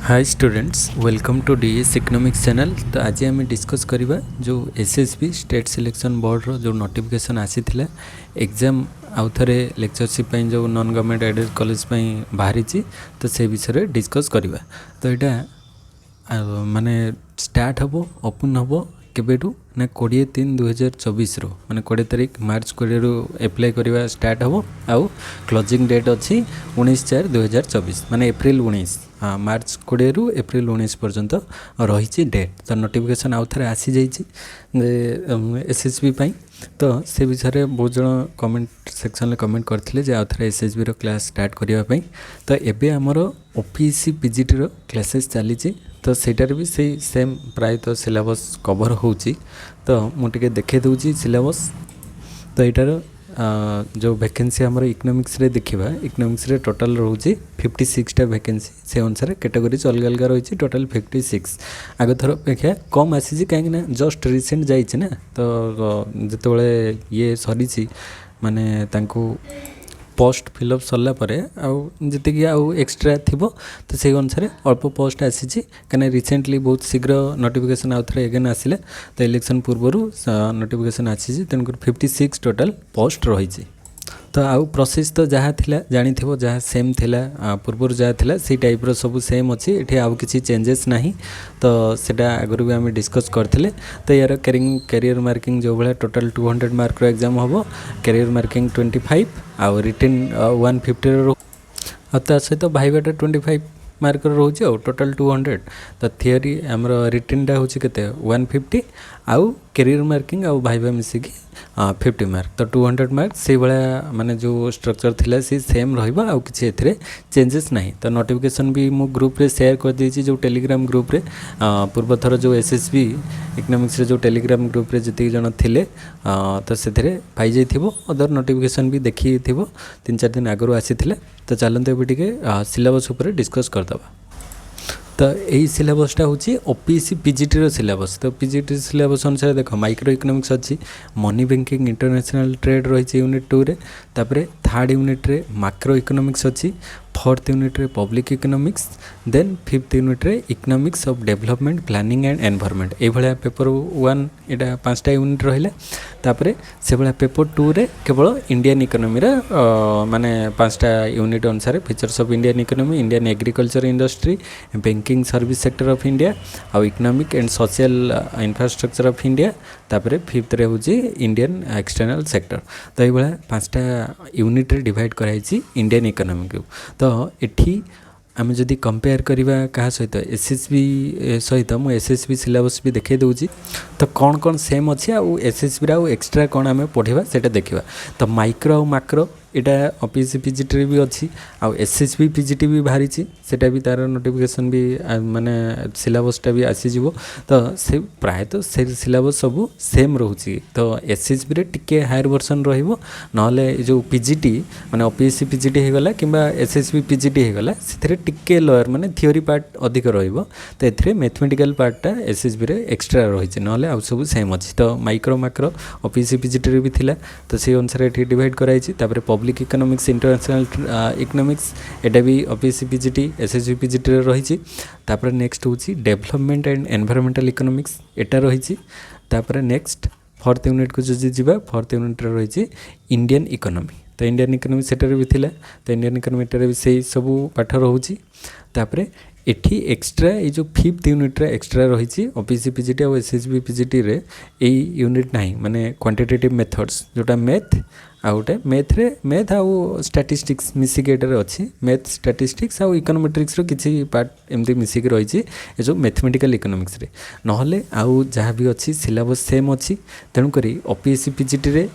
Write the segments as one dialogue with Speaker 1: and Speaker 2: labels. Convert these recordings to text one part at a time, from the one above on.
Speaker 1: Hi students, welcome to DS economics channel. तो आज आम डिस्कस करवा जो एसएसबी स्टेट सिलेक्शन बोर्ड रो जो नोटिफिकेशन आसी एग्जाम आउ थे लेक्चरशिप जो नॉन गवर्नमेंट एडेड कॉलेज बाहरी तो से विषय डिस्कस करवा। तो यहाँ माने स्टार्ट हम ओपन हम केबेठू ना 20/3/2024 माने 20 तारीख मार्च 20 रु एप्लाई करवा स्टार्ट हम। आउ क्लोजिंग डेट अच्छी 19/4/2024 माने एप्रिल 19 मार्च 20 रु एप्रिल 19 पर्यंत रही डेट। तो नोटिफिकेशन आउ थे आसी जाइए एसएसबी तो से विषय बहुत जन कमेंट सेक्शन में कमेंट करते आउ थे एसएसबी रो क्लास स्टार्ट करने। तो एबे आमर ओपीएससी पीजीटी रो क्लासेस चली तो सेटार भी से सेम प्रायतः सिलेबस कवर होची। तो मुझे देखे दूसरी सिलेबस। तो यार जो वैकेंसी आमर इकोनॉमिक्स रे देखा, इकोनॉमिक्स रे टोटल रोचे 56टा वैकेंसी से अनुसार कैटेगोरीज अलग अलग रही टोटल 56। आग थर अपेक्षा कम आसी कहीं जस्ट रिसेंट जाइए ना। तो जिते ये सरी माने तांको पोस्ट फिलअप सरला जी आउ एक्सट्रा थी तो से अनुसार अल्प पोस्ट आसी कहीं रिसेंटली बहुत शीघ्र नोटिफिकेशन आउ थे एगेन आसिले। तो इलेक्शन पूर्व नोटिफिकेशन आसी तेणुक 56 टोटल पोस्ट रही। तो आउ प्रोसेस तो जहाँ थिला जानी थो जहाँ सेम थिला पूर्व जहाँ थिला सी टाइप रो सब सेम अच्छी। ये आउ किसी चेंजेस नहीं। तो सेटा आगु भी आम डिस्कस करते। तो यार कैरियर मार्किंग जो भाया टोटल 200 मार्क रो एग्जाम हम। कैरियर मार्किंग 25 आउ रिटेन 150 रो ता सहित भाइबाटा 25 मार्क रोचे आउ टोटल 200। तो थियोरी आमर रिटेनटा हूँ के 150 आउ कैरियर मार्किंग आउ भाइबा मिसिकी 50 मार्क। तो 200 मार्क से भाया माने जो स्ट्रक्चर थिला सी सेम रहिबा आउ किछि एथरे चेंजेस नहीं। तो नोटिफिकेशन भी मु ग्रुप रे शेयर कर देछि जो टेलीग्राम ग्रुप रे पूर्व थर जो एसएसबी इकोनॉमिक्स रे जो टेलीग्राम ग्रुप रे जति जन थिले तो सेथरे पाई जाइथिबो। अदर नोटिफिकेशन भी देखि थिबो 3-4 दिन आगरो आसीथिले। तो चलते एबे टिके सिलेबस ऊपर डिस्कस करदबा। तो यही सिलेबसटा हूँ ओपीएससी पीजीटी रो सिलेबस। तो पीजीटी सिलेबस अनुसार देख माइक्रो इकोनॉमिक्स अच्छी, मनी बैंकिंग इंटरनेशनल ट्रेड रही यूनिट 2 रे। तापरे थर्ड यूनिट रे मैक्रो इकोनॉमिक्स अच्छी, फोर्थ यूनिट रे public economics, then fifth unit रे economics of development planning and environment. ये भाया पेपर 1 यहाँ 5टा यूनिट रहा। तापरे से भाया पेपर 2 रे केवल इंडियन इकोनॉमी रे माने 5टा यूनिट अनुसार features of Indian economy, Indian agriculture industry, banking service sector of India आउ economic and social infrastructure of India. तापरे फिफ्थ रे हूँ इंडियन एक्सटर्नल सेक्टर। तो ये भाया 5टा यूनिट रे डिवाइड कराई इंडियन इकोनॉमी को। तो एठी आम जदि कंपेयर करवा क्या सहित एसएसबी सहित मुझे एसएसबी सिलेबस भी देखे दूसरी। तो कौन कौन सेम अच्छी आउ एसएसबी आउ एक्सट्रा कौन आम पढ़ा से देखा। तो माइक्रो आउ मैक्रो यहाँ ओपीएससी पीजीटी भी अच्छी आउ एसएसबी पीजीटी भी बाहरी सेटा भी तार नोटिफिकेशन भी माने सिलेबसटा भी आसीज। तो से प्रायतः से सिलेबस सब सेम रोचे। तो एसएसबी रे टिके हायर वर्सन रहिबो नहले जो पीजीटी माने ओपीएससी पीजीटी होगला किंबा एसएसबी पीजीटी होगला से टिके लोअर माने थ्योरी पार्ट अधिक रहिबो। तो एथरे मैथमेटिकल पार्टटा एसएसबी रे एक्स्ट्रा रही नहले आउ सब सेम अच्छी। तो माइक्रो मैक्रो ओपीएससी पीजीटी रे भी थिला तो से अनुसार एठी डिवाइड कराई। तापर पब्लिक इकोनॉमिक्स इंटरनेशनल इकोनॉमिक्स एटा भी ओपीएससी पीजीटी एसएसबी पीजीटी रे रही। तापर नेक्स्ट होची डेवलपमेंट एंड एनवायरमेंटल इकोनॉमिक्स एटा रही। तापर नेक्स्ट फोर्थ यूनिट को जो जीवा फोर्थ यूनिट रे रही इंडियन इकोनॉमी। तो इंडियन इकोनॉमी सेटर भी थिला। तो इंडियन इकोनॉमी रे भी से सब पाठ रोची। तापर एठी एक्स्ट्रा ये जो फिफ्थ यूनिट रे एक्स्ट्रा रही ओपीएससी पीजीटी और एसएसबी पीजीटी रे ए यूनिट नहीं माने क्वांटिटेटिव मेथड्स जोटा मैथ आउटे मैथ आउ स्टैटिस्टिक्स मिसिक अच्छी। मैथ स्टैटिस्टिक्स आउ इकोनोमेट्रिक्स रो किछि पार्ट एमती मिसिक रही ये जो मैथमेटिकल इकोनॉमिक्स रे। नहले आउ जहाँ भी अच्छी सिलेबस सेम अच्छी। तेणुक ओपीएससी पीजीटी रे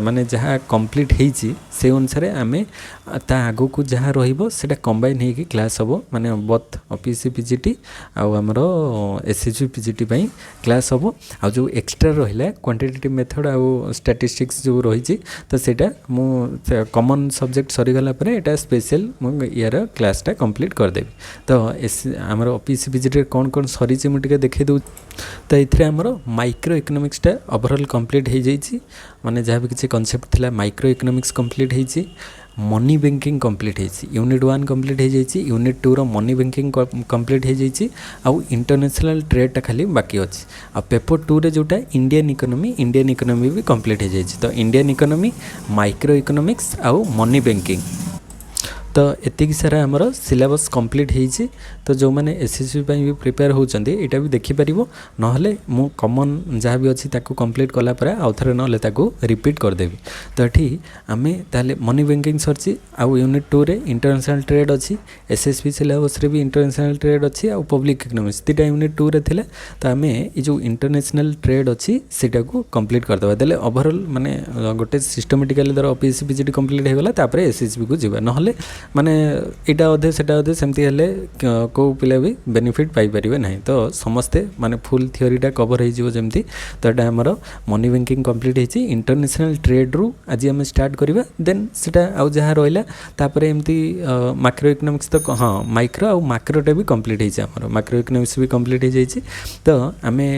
Speaker 1: माने जहाँ कंप्लीट होइछि से अनुसार आमे ता आगो को जहाँ रहिबो सेटा कंबाइन होइकि क्लास हबो माने बोथ ओपीएससी पीजीटी आउ हमरो एसएसबी पीजीटी पई क्लास हबो। आउ जो एक्स्ट्रा रहिला क्वांटिटेटिव मेथड आउ स्टैटिस्टिक्स जो रही तो सेटा मु कॉमन सब्जेक्ट सरीगला पर एटा स्पेशल यार क्लासटा कंप्लीट करदेवी। तो आमर ओपीएससी पीजीटी कौन कौन सरी मुझे देखे दू। तो ये आमर माइक्रो इकोनॉमिक्सटा ओवरऑल कंप्लीट हो जाइए माने जहाँ भी किसी कॉन्सेप्ट थिला माइक्रो इकोनॉमिक्स कंप्लीट होइछि। मनी बैंकिंग कंप्लीट होती यूनिट 1 कंप्लीट हो जाइए यूनिट 2 रो मनी बैंकिंग कंप्लीट हो जाइए आउ इंटरनेशनल ट्रेडटा खाली बाकी अच्छी आ पेपर 2 रे जोटा इंडियन इकोनॉमी भी कंप्लीट हो जाइए तो इंडियन इकोनॉमी माइक्रो इकोनॉमिक्स आउ मनी बैंकिंग तो एतिक सारा आमर सिलेबस कंप्लीट होइछि तो जो मैंने एसएससी भी प्रिपेयर होचंदी एटा भी देखि परिबो नहले मु कॉमन जहाँ भी अच्छी ताकू कंप्लीट कला परे आउ थरे नहले ताकू रिपीट कर देबी तो एठी आमे ताले मनी बैंकिंग सरछि आउ यूनिट 2 रे इंटरनेशनल ट्रेड अछि एसएससी सिलेबस रे भी इंटरनेशनल ट्रेड अछि आउ पब्लिक इकोनॉमिक्स तीटा यूनिट 2 रे थिले तो आमे ए जो इंटरनेशनल ट्रेड अछि सेटा को कंप्लीट कर देबा देले ओवरऑल माने गोटे सिस्टमैटिकली दर ओपीएससी पीजीटी कंप्लीट हे गला तापर एसएससी को जिबा नहले माने इटा अधे सेटा अधे सेमती हेले को पिला भी बेनिफिट पाई परिबे नहीं तो समस्ते माने फुल थियोरीटा कवर हो जिवो जेमती तो एटा हमर मनी बैंकिंग कंप्लीट हेछि इंटरनेशनल ट्रेड रु आज हम स्टार्ट करबा देन सेटा आउ जहा रहइला तापर एमती माइक्रो इकोनॉमिक्स तो हां माइक्रो आउ मैक्रोटा भी कंप्लीट हेछि हमर माइक्रो इकोनॉमिक्स भी कंप्लीट हे जाइछि तो आमे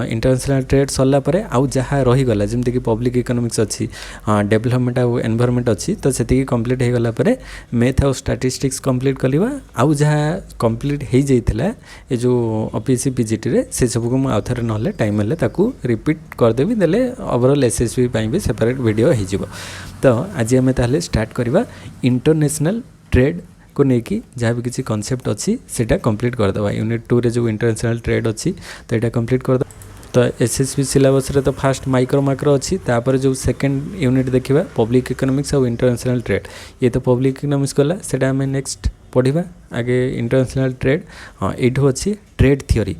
Speaker 1: इंटरनेशनल ट्रेड सरला परे आउ जहा रहि गला जेमती कि पब्लिक इकोनॉमिक्स अछि डेवलपमेंट आउ एनवायरनमेंट अछि तो सेति कंप्लीट हे गला परे मैथ और स्टैटिस्टिक्स कंप्लीट कलिवा आउ जहाँ कंप्लीट हो जाइथिला ए जो ओपीएससी पीजीटी रे से सब को आउ थरे नहले टाइम हेले ताकू रिपीट कर देबी देले ओवरऑल एसएससी पई भी सेपरेट वीडियो हो जिवो तो आज हमें ताहले स्टार्ट करबा इंटरनेशनल ट्रेड को लेकिन जहाँ भी किसी कॉन्सेप्ट अच्छी सेटा कंप्लीट कर दबा यूनिट 2 रे जो इंटरनेशनल ट्रेड अच्छी तो यहाँ कंप्लीट कर तो एसएससी सिलेबस रे तो फास्ट माइक्रो अच्छी तापर जो सेकंड यूनिट देखिबा पब्लिक इकोनॉमिक्स और इंटरनेशनल ट्रेड ये तो पब्लिक इकोनॉमिक्स गला सेटा हमें नेक्स्ट पढ़िबा आगे इंटरनेशनल ट्रेड हाँ एठू अच्छी ट्रेड थियोरी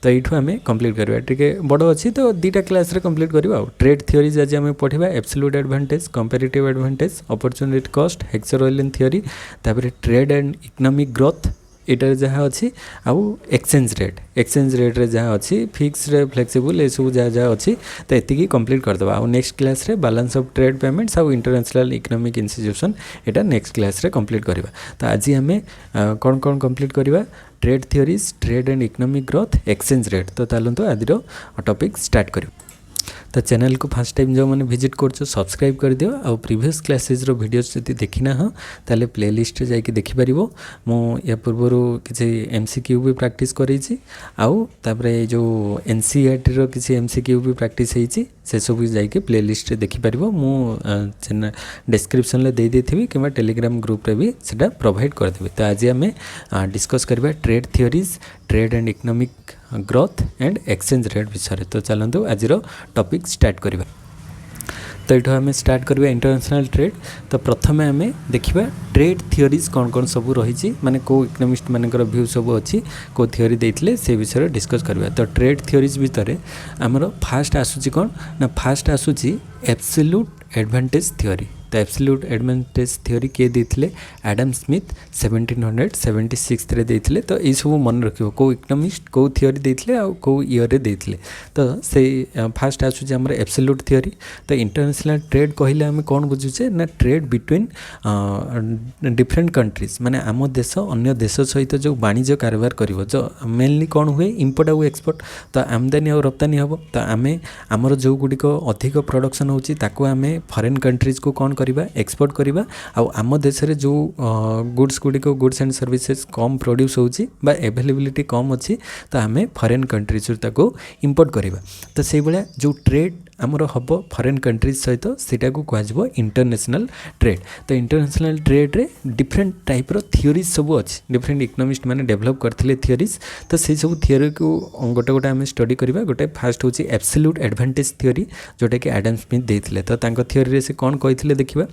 Speaker 1: तो ये आम कंप्लीट करवा टे बड़ अच्छी तो दुटा क्लास रे कंप्लीट करवा ट्रेड थियोरीज आज आम पढ़ा absolute advantage comparative advantage opportunity cost Heckscher Ohlin theory तापर ट्रेड एंड इकोनॉमिक ग्रोथ एटार जहाँ अच्छी आउ एक्सचेंज रेट रे जहाँ अच्छी फिक्स रे फ्लेक्सिबल ये सब जहाँ जहाँ अच्छी तो ये कंप्लीट करदे आउ नेक्स्ट क्लास रे बैलेंस ऑफ ट्रेड पेमेंट्स आउ इंटरनेशनल इकोनॉमिक इंस्टीट्यूशन एटा नेक्स्ट क्लास रे कंप्लीट करवा तो आज आम कौन कौन कंप्लीट करवा trade theories trade and economic growth exchange rate तो चलते आज टॉपिक स्टार्ट कर तो चैनल को फर्स्ट टाइम जो मैंने विजिट कर सब्सक्राइब कर दियो और प्रीवियस क्लासेस रो वीडियोस जति देखिना हो ताले प्लेलिस्ट रे जाके देखि परिबो मो या पूर्वरो किछि एमसीक्यू भी प्रैक्टिस करै छी आउ तापरे जो एनसीईआरटी रो किछि एमसीक्यू भी प्रैक्टिस हेछि से सब जाके प्लेलिस्ट रे देखि परिबो मो चैनल डिस्क्रिप्शन ले दे देथिबी किबा टेलीग्राम ग्रुप रे भी सेटा प्रोवाइड कर देबी तो आज हमें डिस्कस करबा trade theories trade and economic growth and exchange rate विषय तो चलतु आज टॉपिक स्टार्ट करबा तो ये आम स्टार्ट करबा इंटरनेशनल ट्रेड तो प्रथम आम देखिबा ट्रेड थियोरीज कौन कौन सब रही माने को इकोनॉमिस्ट मानकर व्यू सब अच्छी को थियोरी देइथिले से विषय डिस्कस करबा तो ट्रेड थियोरीज भितर आमर फास्ट आसुची कौन ना फास्ट आसुची एब्सोल्यूट एडवांटेज थियोरी तो एब्सोल्यूट एडवांटेज थियोरी किए देइथिले एडम स्मिथ 1776 रे देइथिले तो ये सब मन रखियो को इकोनॉमिस्ट को थियोरी देइथिले आ को ईयर रे देइथिले तो से फास्ट आसुचे हमर एब्सोल्यूट थियोरी तो इंटरनेशनल ट्रेड कहले हम कोन बुझुचे ना ट्रेड बिटवीन डिफरेंट कंट्रीज माने आम देश अन्य देश सहित जो वाणिज्य कारोबार करिवो जो मेनली कोन हुए इंपोर्ट और एक्सपोर्ट तो आमदानी और रप्तानी हबो तो आमे हमर जो गुडी को अधिक प्रोडक्शन होची ताको आमे फॉरेन कंट्रीज को कोन करिबा एक्सपोर्ट करिबा आउ आम देश रे जो गुड्स गुडी को goods and services come produce होची बा अवेलेबिलिटी कम अच्छी तो आमे फॉरेन कंट्रीज ताको इंपोर्ट करिबा तो से बेला जो ट्रेड आमर हम फॉरेन कंट्रीज सहित सीटा को कह इंटरनेशनल ट्रेड तो इंटरनेशनल ट्रेड रे डिफरेंट टाइप रो थियोरीज सब अच्छी डिफरेंट इकोनॉमिस्ट माने डेवलप करथिले थियोरीज तो से सब थियोरी को गोटे गोटे आम स्टडी करबा गोटे फास्ट होची एब्सोल्यूट एडवांटेज थियोरी जोटा कि एडम स्मिथ देथिले तो तांको थियोरी रे से कोन कहिथिले देखिबा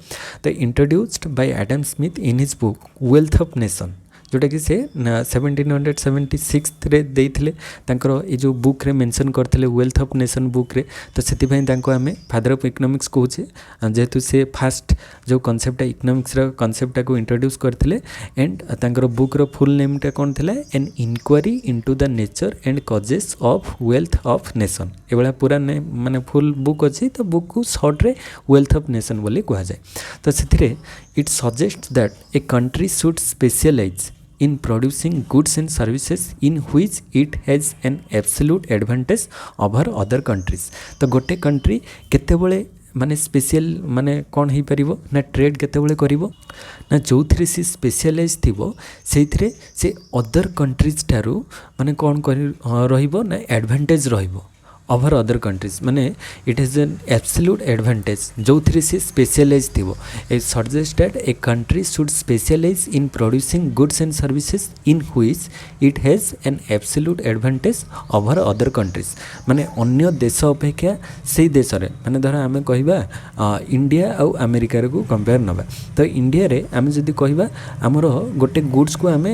Speaker 1: तो introduced by Adam Smith in his book wealth of nation जोटा कि से 1776 रे देइथिले तांकर ए जो बुक रे मेंशन करथिले वेल्थ ऑफ नेशन बुक रे तो सेति पई तांको हमें फादर ऑफ इकोनॉमिक्स कहूचे जेहेतु से फास्ट जो कांसेप्ट इकोनॉमिक्स रो कांसेप्ट को इंट्रोड्यूस करथिले एंड तांकर बुक रो फुल नेम टा कोन थिला an inquiry into the nature and causes of wealth of nation एबला पूरा माने फुल बुक अछि तो बुक को शॉर्ट रे वेल्थ ऑफ नेशन बोली कहा जाय तो सेथिरे it suggest that a country should specialize in producing goods and services in which it has an absolute advantage over other countries तो गोटे कंट्री केते बळे माने स्पेशल माने कौन हो पार ना ट्रेड केतेबेले करिवो ना जो थी सी स्पेशलाइज थी से अदर कंट्रीज ठारू माने कौन कर रहिबो ना एडवांटेज रहिबो ओवर अदर कंट्रीज माने it is an absolute advantage जो थी सी स्पेशलाइज थी a suggest that a country should specialize in producing goods and services in which it has an absolute advantage over other countries माने अन्य देश अपेक्षा से देश रे माने धर आम कहवा इंडिया आउ अमेरिका को कंपेयर नवा तो इंडिया रे आम जदि कहवा आमर गोटे गुड्स को आम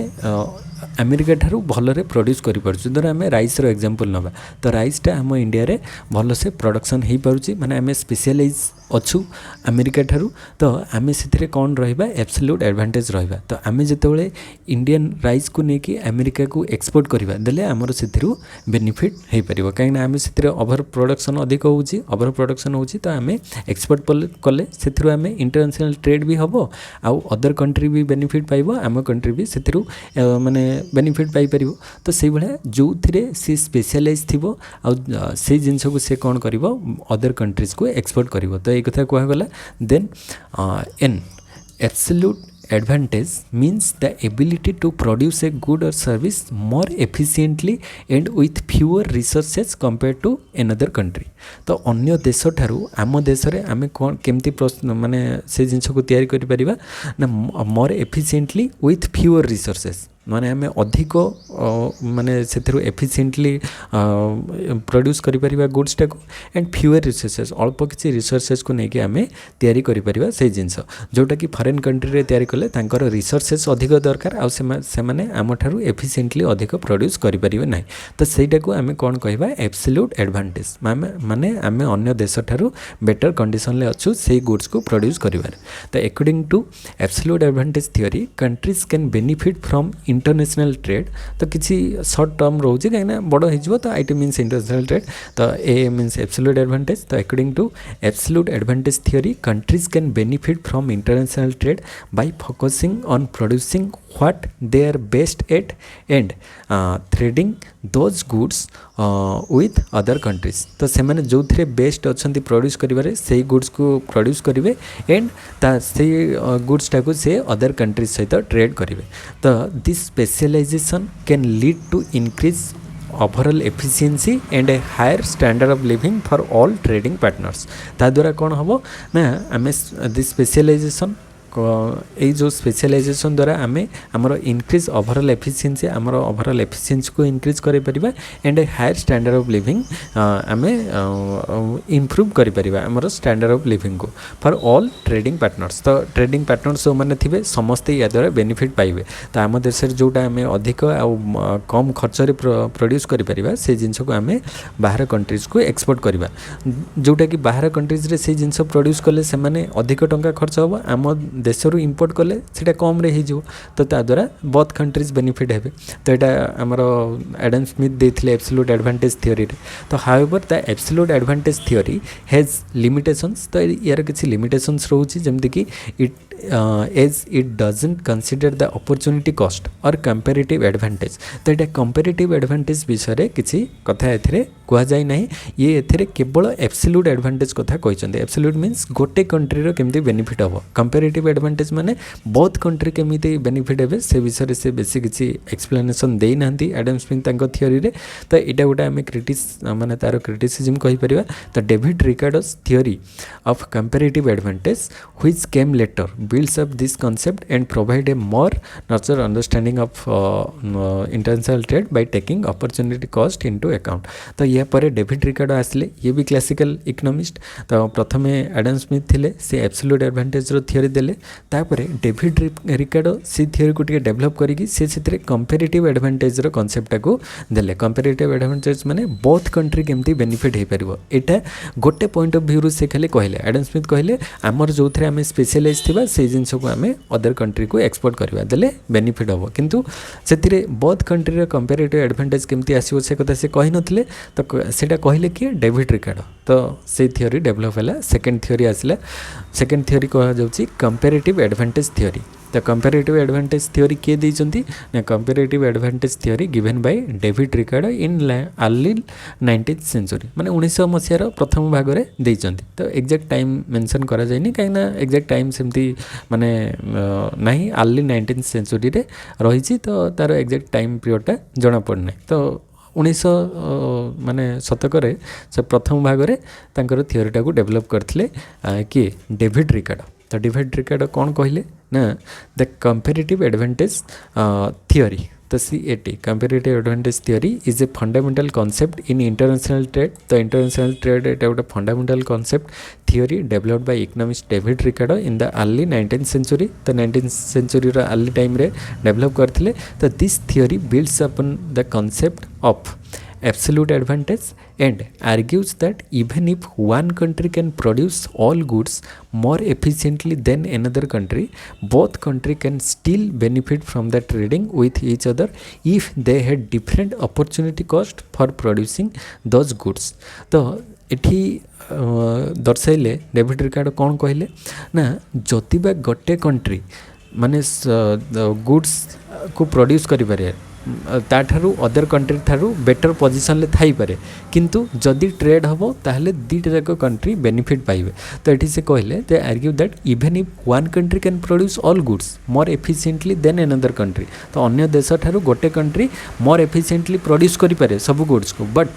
Speaker 1: अमेरिका ठारू भलरे प्रोड्यूस करिपारछु धर आम राइस रो एग्जांपल नवा तो राइसटा आम इंडिया रे भल से प्रोडक्शन हो पारुछि माने आम स्पेशलाइज अच्छु अमेरिका ठारू तो आम से कौन रहा एब्सोल्यूट एडवांटेज रहा तो आम जितेबाला इंडियन राइस को लेकिन अमेरिका को एक्सपोर्ट करवा देले आमर से बेनिफिट हो पार कहीं आम से ओवर प्रोडक्शन अधिक होची ओवर प्रोडक्शन होची तो आम एक्सपोर्ट कले से आम इंटरनेशनल ट्रेड भी हम आउ अदर कंट्री भी बेनिफिट पाइब आम कंट्री भी से माने बेनिफिट पाई पार तो से भाया जो थे सी स्पेशलाइज थी से जिनस को सी कौन कर अदर कंट्रीज को एक्सपोर्ट कर तो ये कथा कहगला then an absolute advantage means the ability to produce a good or service more efficiently and with fewer resources compared to another country तो अन्य देश ठारू आम देश रे आमे कोन केमती माने से जिनस को तैयारी करि परिबा ना मोर एफिशिएंटली विथ फ्यूअर रिसोर्सेस माने आमे अधिक माने सेथरु एफिशिएंटली प्रोड्यूस करि परिबा गुड्स टाको एंड फ्यूअर रिसोर्सेस अल्प किछि रिसोर्सेस को नेकी आमे तैयारी करि परिबा से जिनस जोटा कि फॉरेन कंट्री रे तैयारी कले तांकर रिसोर्सेस अधिक दरकार आ से माने आम ठारू एफिशिएंटली अधिक प्रोड्यूस करि परिबे नै तो सेटा को आमे कोन कहबा एब्सोल्यूट एडवांटेज माने आमे अन्य देश ठारू बेटर कंडीशन ले अछु से गुड्स को प्रोड्यूस करिवार तो according to absolute advantage theory countries can benefit from international trade तो किसी शॉर्ट टर्म रोचे कहीं बड़ हो तो आईटी मीन्स इंटरनेशनल ट्रेड तो ए मीन्स एब्सोल्यूट एडवांटेज तो according to absolute advantage theory countries can benefit from international trade by focusing on producing what they are best at and trading those goods with other countries तो से मैंने जो थे best अच्छा produce करें से goods को प्रोड्यूस करेंगे एंड से गुड्स टाक से अदर कंट्रीज सहित ट्रेड करेंगे तो this specialization can lead to increase overall efficiency and a higher standard of living for all trading partners ता द्वारा कौन हम ना आम दिस स्पेशलाइजेशन ये जो स्पेशलाइजेशन द्वारा आम आमर इनक्रीज ओवरऑल एफिशिएंसी आमर ओवरऑल एफिशिएंसी को इनक्रीज करें and a higher standard of living आम इम्प्रूव करें आमर स्टैंडर्ड ऑफ लिविंग को फॉर ऑल ट्रेडिंग पार्टनर्स तो ट्रेडिंग पार्टनर्स जो मैंने थे समस्ते या द्वारा बेनिफिट पाइबे तो आम देश जोटा आम अधिक कम खर्च प्रोड्यूस करें से जिनस को आम बाहर कंट्रीज को एक्सपोर्ट करवा जोटा कि बाहर कंट्रीज से जिनस प्रोड्यूस कले से अधिक टंका खर्च हम आम देश रू इंपोर्ट कले सीटा कम रे हो तो ता द्वारा बोथ कंट्रीज बेनिफिट है तो यहाँ आमर एडम स्मिथ देते एब्सोल्यूट एडवांटेज थ्योरी तो however the absolute advantage theory has limitations तो यार किसी लिमिटेशंस रोचे जमती कि it as it doesn't consider the opportunity cost और कंपेरेटिव एडवांटेज तो यहाँ कंपेरेटिव एडवांटेज विषय किसी कथा ए कहुई ना ये एथिरे केवल एब्सोल्यूट एडवांटेज कथा कहते एब्सोल्यूट मीन्स गोटे कंट्री केमती बेनिफिट हम कंपेरेटिव एडवांटेज माने बहुत कंट्री केमी बेनिफिट हे से विषय से बेसी किसी एक्सप्लेनेशन देना एडम स्मिथ थियोरी रे तो यहाँ गोटे आम माने तार क्रिटिसिजम कहीपर तो David Ricardo's theory of comparative advantage which came later builds up this concept and provide a more nurture understanding of international trade by taking opportunity cost into account तो यह पर डेविड रिकार्डो आसले ये भी classical economist तो प्रथम Adam Smith थिले से एब्सोल्यूट एडवांटेज रो थियोरी देले तापर डेविड रिकार्डो से थियोरी को टिके डेवलप करिकि से कंपेरेटिव एडवांटेज रो कांसेप्ट को देले कंपेरेटिव एडवांटेज माने बोथ कंट्री केमती बेनिफिट हे परिबो एटा गोटे पॉइंट ऑफ व्यू रो से खाली कहले एडम स्मिथ कहले आमर जो थे आम स्पेशलाइज थिबा से जिनस को आम अदर कंट्री को एक्सपोर्ट करवा देले बेनिफिट हम किंतु से बोथ कंट्री कंपेरेटिव एडवांटेज केमती आसो से कथा से कही नथिले तो सेटा कहले कि डेविड रिकार्डो तो से थियोरी डेवलप है सेकेंड थियोरी आसला सेकेंड थियोरी कह जाउची comparative advantage theory the comparative advantage theory किए देइचंती ना comparative advantage theory given by David Ricardo in early 19th century माने 1900 मसीहार प्रथम भाग रे देइचंती तो एग्जैक्ट टाइम मेंशन करा जायनी काहे ना एग्जैक्ट टाइम सेमती माने नाही अर्ली 19th सेंचुरी रे रहिछि तो तार एग्जैक्ट टाइम पीरियडटा जणा पड़नै तो 1900 माने शतकरे से प्रथम भाग रे तांकर थ्योरीटा को डेवलप करथिले कि डेविड रिकार्डो तो डेविड रिकार्डो कौन कहले ना द कंपेरेटिव एडवांटेज थ्योरी तो CAT comparative advantage theory is a fundamental concept in international trade तो इंटरनेशनल ट्रेड एटा गोटे fundamental concept theory developed by economist David Ricardo in the early 19th century तो 19th century रो early time रे develop करथिले तो this theory builds upon the concept of absolute advantage and argues that even if one country can produce all goods more efficiently than another country, both country can still benefit from the trading with each other if they had different opportunity cost for producing those goods. तो एठी दर्शाइले David Ricardo कौन कहले ना जति बा गोटे country माने goods को प्रोड्यूस करि पारे ताठारू अदर कंट्री ठारू बेटर पोजिशन ले थाई पारे किंतु जदि ट्रेड हबो ताहले दीटा जाक कंट्री बेनिफिट पाइबे तो एठी से कहले they argue that even if one country can produce all goods more efficiently than another country तो अन्य देश ठारू गोटे कंट्री मोर एफिशिएंटली प्रोड्यूस करि पारे सब गुड्स को बट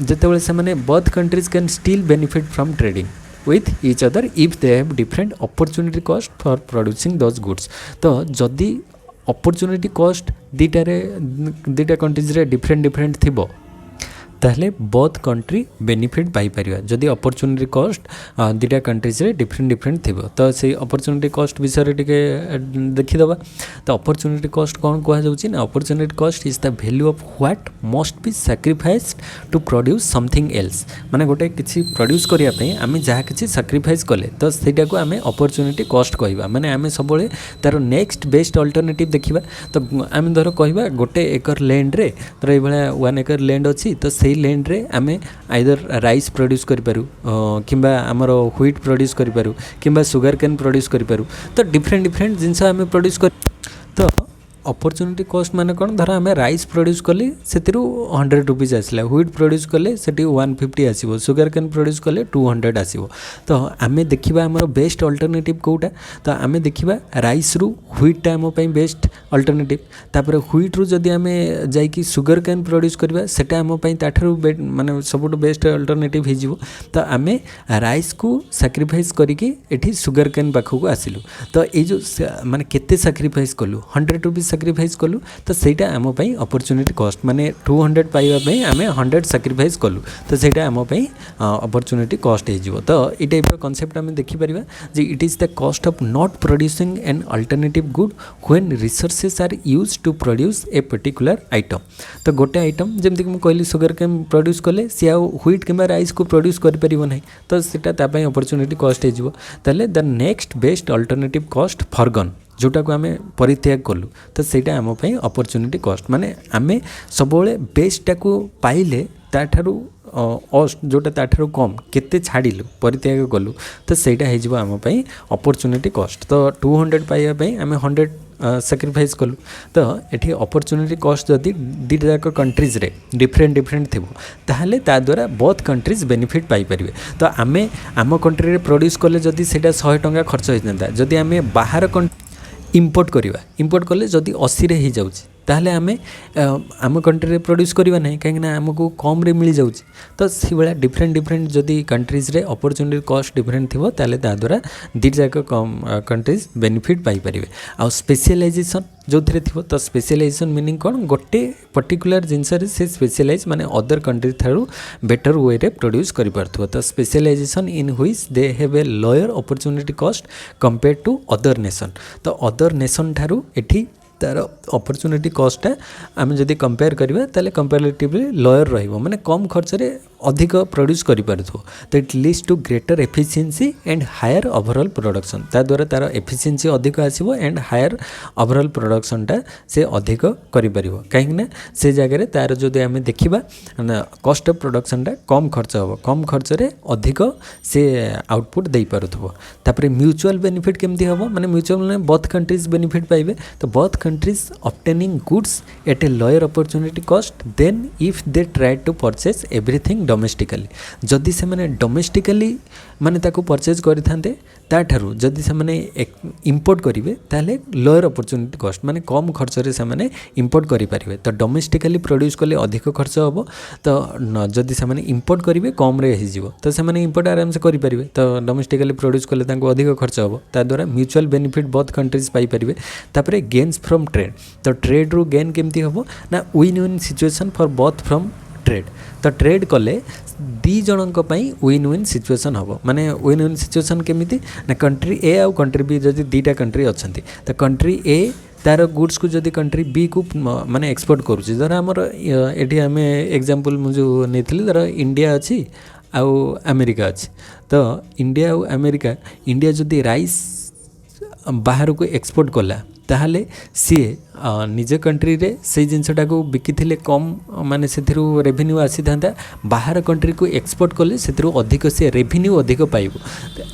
Speaker 1: जेतेबेले से माने both countries can still benefit from trading with each other if they have different opportunity cost for producing those goods तो जदि opportunity cost दीटा कंट्रीज रे डिफरेंट थिबो ताहले बोथ कंट्री बेनिफिट पाई परिया जदि अपॉर्चुनिटी कॉस्ट दीटा कंट्रीज रे डिफरेंट थिबो तो से अपॉर्चुनिटी कॉस्ट विषय टिके देखि दबा तो अपॉर्चुनिटी कॉस्ट कोन कहा जाउची ना opportunity cost is the value of what must be sacrificed to produce something else माने गोटे किछि प्रोड्यूस करिया पई आमे जहा किछि सैक्रिफाइस कले तो सेटा को आमे अपॉर्चुनिटी कॉस्ट कहबा माने आमे सबले तार नेक्स्ट बेस्ट अल्टरनेटिव देखिबा तो आमे धरो कहबा गोटे एकर लैंड रे तो ए भला 1 एकर लैंड अछि तो से लैंड रे आमे आइदर राइस प्रोड्यूस करि पारू किंबा हमर व्हीट प्रोड्यूस करि पारू किंबा सुगर केन प्रोड्यूस करि पारू तो डिफरेंट जिंस आमे प्रोड्यूस कर तो अपॉर्चुनिटी कॉस्ट माने कौन धर आम राइस प्रोड्यूस कले से 100 रुपीज आसला व्हीट प्रोड्यूस कले से 150 आसो सुगर केन प्रोड्यूस कले 200 आसो तो आम देखा आम बेस्ट अल्टरनेटिव कौटा तो आम देखा राइस रु व्हीटा आम बेस्ट अल्टरनेटिव तापर व्हीट रु जदि आम जाइकी सुगर केन प्रोड्यूस करबा सेटा आम ताठू माने सबुठ बेस्ट अल्टरनेटिव हो तो आम राइस को सैक्रिफाइस करिकी एठी सुगर केन पाखक आसिलु तो ये जो माने केते सैक्रिफाइस कलु 100 रुपीज सैक्रिफाइस कलु तो सेटा आम पई अपॉर्चुनिटी कॉस्ट माने 200 पाइबा पई आमे 100 सैक्रिफाइस कलु तो सेटा आम पई अपॉर्चुनिटी कॉस्ट हे जिवो तो ई टाइप रो कांसेप्ट आमे देखि परिबा जे it is the cost of not producing an alternative good when resources are used to produce a particular item तो गोटे आइटम जेमति कि कहली सुगर केन प्रोड्यूस कले से आ व्हीट किंबा राइस को प्रोड्यूस करि परिबो नै तो सेटा ता पई अपॉर्चुनिटी कॉस्ट हे जिवो तले the next best alternative cost forgone जोटा को आम परित्याग कलु तो सेटा आम पई अपॉर्चुनिटी कॉस्ट माने आमे सबोले बेस्टा को पाइले ताठारू जोटा ताठारू कम केते छाड़िलु परित्याग कलु तो सेटा हे जिवो आम पई अपॉर्चुनिटी कॉस्ट तो 200 पाइबा पई आमे 100 सैक्रिफाइस कलु तो ये अपॉर्चुनिटी कॉस्ट जदि दीटा जाक कंट्रीज रे डिफरेंट थिबो ताहले ता द्वारा बोथ कंट्रीज बेनिफिट पाई परिबे तो आमे आम कंट्री रे प्रोड्यूस कले जदि सेटा 100 टंका खर्च होई जंदा जदि आमे बाहर इंपोर्ट करवा इंपोर्ट कले जदि 80 रे ही जाउची ताहले आमे आम कंट्री रे प्रोड्यूस करवा नहीं कहीं आमको कम रे मिल जाउची तो से भाया डिफरेंट जदि कंट्रीज रे अपॉर्चुनिटी कॉस्ट डिफरेंट थिबो ताहले ता द्वारा दीटा जाक कंट्रीज बेनिफिट पाई परिबे आ स्पेशलाइजेशन जो थे थी तो स्पेशलाइजेशन मीनिंग कौन गोटे पर्टिकुलर जिनस से स्पेशलाइज माने अदर कंट्री थारू बेटर वे रे प्रोड्यूस कर पार्थो तो specialization in which they have a lower opportunity cost compare to other nation तो अदर नेशन थारू एठी तार अपॉर्चुनिटी कॉस्ट आम जदि कंपेयर करिबा ताले कंपैरेटिवली लोअर रहिबो माने कम खर्च रे अधिक प्रोड्यूस करि पारथो तो it leads to greater efficiency and higher overall production ता द्वारा तार एफिशिएंसी अधिक आसीबो एंड हायर ओवरऑल प्रोडक्शन टा से अधिक करि परिबो काहे ना से जगह रे तार जदि आमे देखिबा कॉस्ट ऑफ प्रोडक्शन टा कम खर्च हबो कम खर्च रे अधिक से आउटपुट देई पारथो तापर म्यूचुअल बेनिफिट केमती हबो माने म्यूचुअल माने बोथ कंट्रीज बेनिफिट पाइबे तो both countries obtaining goods at a lower opportunity cost than if they tried to purchase everything domestically जदि से माने domestically माने ताको परचेज करिथांते ताठारु जदि से माने इंपोर्ट करिवे ताले लोअर अपॉर्चुनिटी कॉस्ट माने कम खर्च रे से माने इंपोर्ट करि परिवे तो डोमेस्टिकली प्रोड्यूस कले अधिक खर्च हबो तो जदि से माने इंपोर्ट करिवे कम रे हि जिवो तो से माने इंपोर्ट आराम से करि परिवे तो डोमेस्टिकली प्रोड्यूस कले ताको अधिक खर्च हबो ता द्वारा म्यूचुअल बेनिफिट बोथ कंट्रीज पाई परिवे तापरे गेन्स फ्रॉम ट्रेड तो ट्रेड रू गेन केमती हबो ना win win situation for both from trade तो ट्रेड कले दी जनक पई विन विन सिचुएशन हबो माने विन विन सिचुएशन केमिति ना कंट्री ए आउ कंट्री बी जदि दीटा कंट्री अछंती तो कंट्री ए तार गुड्स को जदि कंट्री बी को माने एक्सपोर्ट करूची धर हमर एठी हमें एग्जांपल मु जो नेथिली धर इंडिया अछि आउ अमेरिका अछि तो इंडिया आउ अमेरिका इंडिया जदि राइस बाहर को एक्सपोर्ट कला ताहले सी निज कंट्री रे से जिनसटा को बिकिथिले कम माने सेथिरु रेवेन्यू आसी थांता बाहर कंट्री को एक्सपोर्ट कले सेथिरु अधिक से रेवेन्यू अधिक पाइबो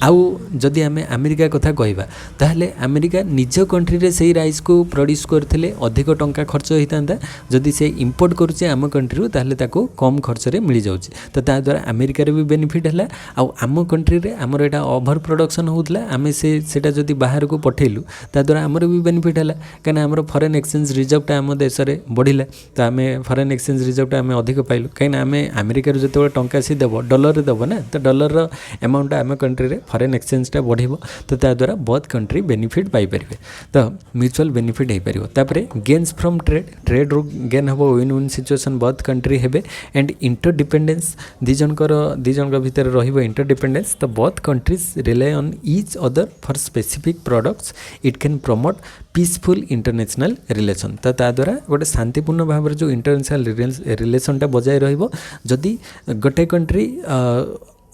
Speaker 1: आउ जदि हमें अमेरिका कथा कहबा ताहले अमेरिका निज कंट्री रे सेही राइस को प्रोड्यूस करथिले अधिक टंका खर्च होई थांता जदि से इंपोर्ट करूचे आम कंट्री ताहले ताको कम खर्च रे मिली जाउची तो ता द्वारा अमेरिका रे भी बेनिफिट हला आउ आम कंट्री रे हमर एटा ओवर प्रोडक्शन होतला आमे सेटा जदि बाहर को पठेलु ता द्वारा हमर भी बेनिफिट हला काना हमर फॉरेन एक्सचेंज रिजर्व आम देश में बढ़िला तो आम फॉरेन एक्सचेंज रिजर्व आम अधिक पाइलु कहीं आम अमेरिका जो टंका सी देव डॉलर देव ना तो डॉलर अमाउंट आम कंट्री रे फॉरेन एक्सचेंज बढ़िबो तो ता द्वारा बहुत कंट्री बेनिफिट पाई परिबे तो म्यूचुअल बेनिफिट हो परिबो तापरे गेन्स फ्रॉम ट्रेड रू गेन हबो विन विन सिचुएशन बहुत कंट्री हेबे एंड इंटरडिपेंडेंस दी जनक भितर रहिबो इंटरडिपेंडेंस तो बहुत countries rely on each other for specific products it can promote peaceful international relation तो ता द्वारा गोटे शांतिपूर्ण भाव जो इंटरनेशनल रिलेशनटा बजाय रहिबो जदि गोटे कंट्री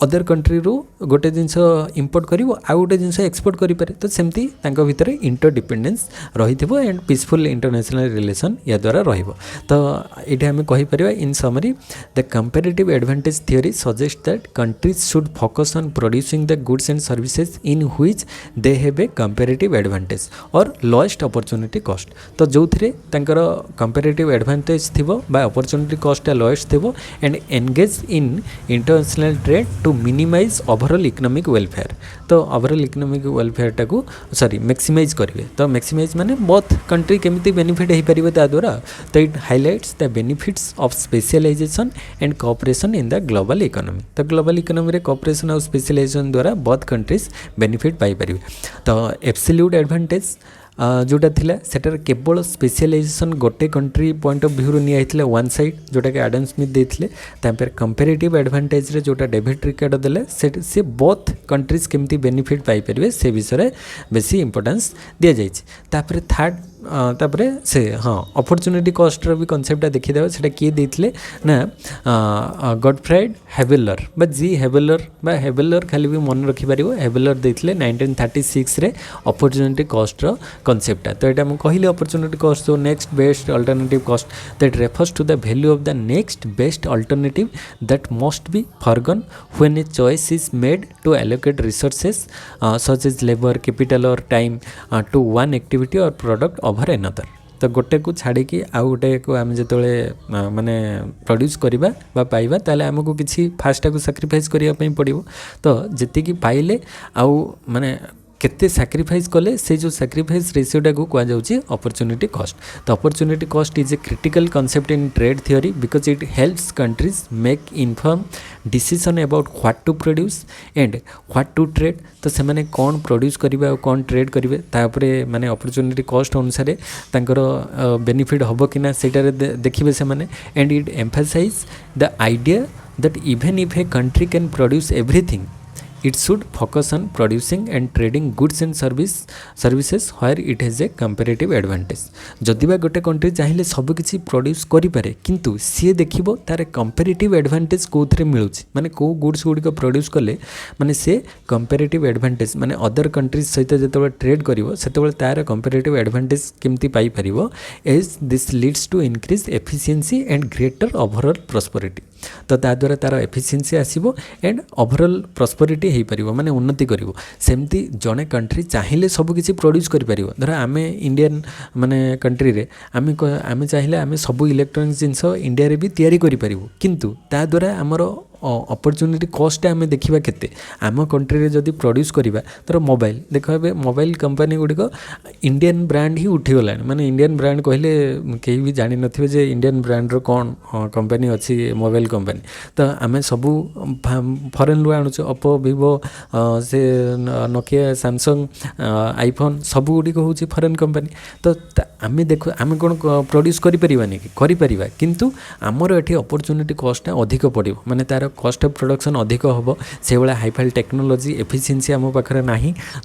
Speaker 1: अदर कंट्री रू गोटे जिनस इंपोर्ट करिवो आ गोटे जिनस एक्सपोर्ट करि पारे तो सेमती तांको भितर इंटरडिपेंडेंस रहिथिबो एंड पीसफुल इंटरनेशनल रिलेशन या द्वारा रहिबो तो एठी हमें कहि परिबा in summary the comparative advantage theory suggest that countries should focus on producing the goods and services in which they have a comparative advantage or lowest opportunity cost तो जो थिरे तांकर कंपैरेटिव एडवांटेज थिबो बा अपॉर्चुनिटी कॉस्ट लोएस्ट थिबो and engage in international trade to minimize overall economic welfare तो overall economic welfare टाको sorry maximise करेंगे तो मैक्सिमाइज माने बोथ कंट्री केमिति बेनिफिट हो पारिबो ता द्वारा तो it highlights the benefits of specialization and cooperation in the global economy तो ग्लोबल इकोनॉमी रे कोऑपरेशन और स्पेशलाइजेशन द्वारा बोथ कंट्रीज बेनिफिट पाई पारिबे तो एब्सोल्यूट एडवांटेज जोटा थिला सेटर केवल स्पेशलाइजेशन गोटे कंट्री पॉइंट ऑफ व्यू नि आइथिले वन साइड जोटा के एडम स्मिथ देथिले तापर कंपैरेटिव एडवांटेज रे जोटा डेविड रिकार्डो देले से बोथ कंट्रीज केमती बेनिफिट पाई परिबे से विषय बेसी इंपोर्टेंस दिया जाइछि तापर थर्ड तापरे से हाँ अपॉर्चुनिटी कॉस्ट भी कॉन्सेप्ट देखी देबा सेटा किए देथिले ना गॉडफ्राइड हेवेलर बा जी हेवेलर खाली भी मन रखि पारिबो हेवेलर देथिले 1936 रे अपॉर्चुनिटी कॉस्ट रो कॉन्सेप्ट तो एटा हम कहिले अपॉर्चुनिटी कॉस्ट तो next best alternative cost that refers to the value of the next best alternative that must be forgone when a choice is made to allocate resources such as labour capital or time to one activity or product over another तो गोटे को छाड़ी कि आउ गोटे को आम जो माने प्रोड्यूस करवा बा पाइबा ताले आमको किसी फास्ट को सैक्रिफाइस करने पड़ो तो जी पाइले आउ माने केते सैक्रिफाइस कले से जो सैक्रिफाइस रेशियोटा को कह जाउची अपॉर्चुनिटी कॉस्ट तो opportunity cost is a critical concept in trade theory because it helps countries make inform decision about what to produce and what to trade तो से माने कौन प्रोड्यूस करिवे और कौन ट्रेड करिवे तापरे माने अपॉर्चुनिटी कॉस्ट अनुसार तांकर बेनिफिट हबो कि ना सेटारे देखिबे से माने and it emphasize the idea that even if a country can produce everything it should focus on producing and trading goods and services where it has a comparative advantage. जदि बा गोटे कंट्री चाहिए सब किसी प्रोड्यूस करें किंतु सी देखिबो तार comparative advantage कोथरे मिलुछि माने को गुड्स गुडिक प्रोड्यूस कले माने से कंपेरेटिव एडवांटेज माने अदर कंट्रीज सहित जेतबे ट्रेड करिवो सेतबे तार कंपेरेटिव एडवांटेज केमती पाई परिवो as this leads to increase efficiency and greater overall prosperity. तो ता द्वारा तार एफिशिएंसी आसीबो एंड ओवरऑल प्रॉस्पेरिटी हेई परिवो माने उन्नति करिवो. सेमती जने कंट्री चाहिए सब किसी प्रोड्यूस करि परिवो. धर आमे इंडियन माने कंट्री रे आमे चाहिए आमे सब इलेक्ट्रॉनिक्स जिनस इंडिया रे भी तैयारी करि परिवो किंतु ता द्वारा हमरो अपॉर्चुनिटी कॉस्ट आमे देखिबा केते आम कंट्री रे जदि प्रोड्यूस करिबा तर मोबाइल देखो ए मोबाइल कंपनी गुडी को इंडियन ब्रांड ही उठी गलानी माने इंडियन ब्रांड कहले केही भी जानि नथिबे जे इंडियन ब्रांड रो कोन कंपनी अछि मोबाइल कंपनी. तो आमे सबु फॉरेन रु आनुछ ओप्पो विवो से नोकिया सैमसंग आईफोन सब गुडी को होछि फॉरेन कंपनी. तो आमे देखो आमे कोन प्रोड्यूस करि परिबानी करि परिबा किंतु हमर एठी अपॉर्चुनिटी कॉस्ट अधिक पड़िबो माने तार कॉस्ट ऑफ प्रोडक्शन अधिक हम से भाया हाईफाई टेक्नोलोजी एफिशिएंसी आम पाखे ना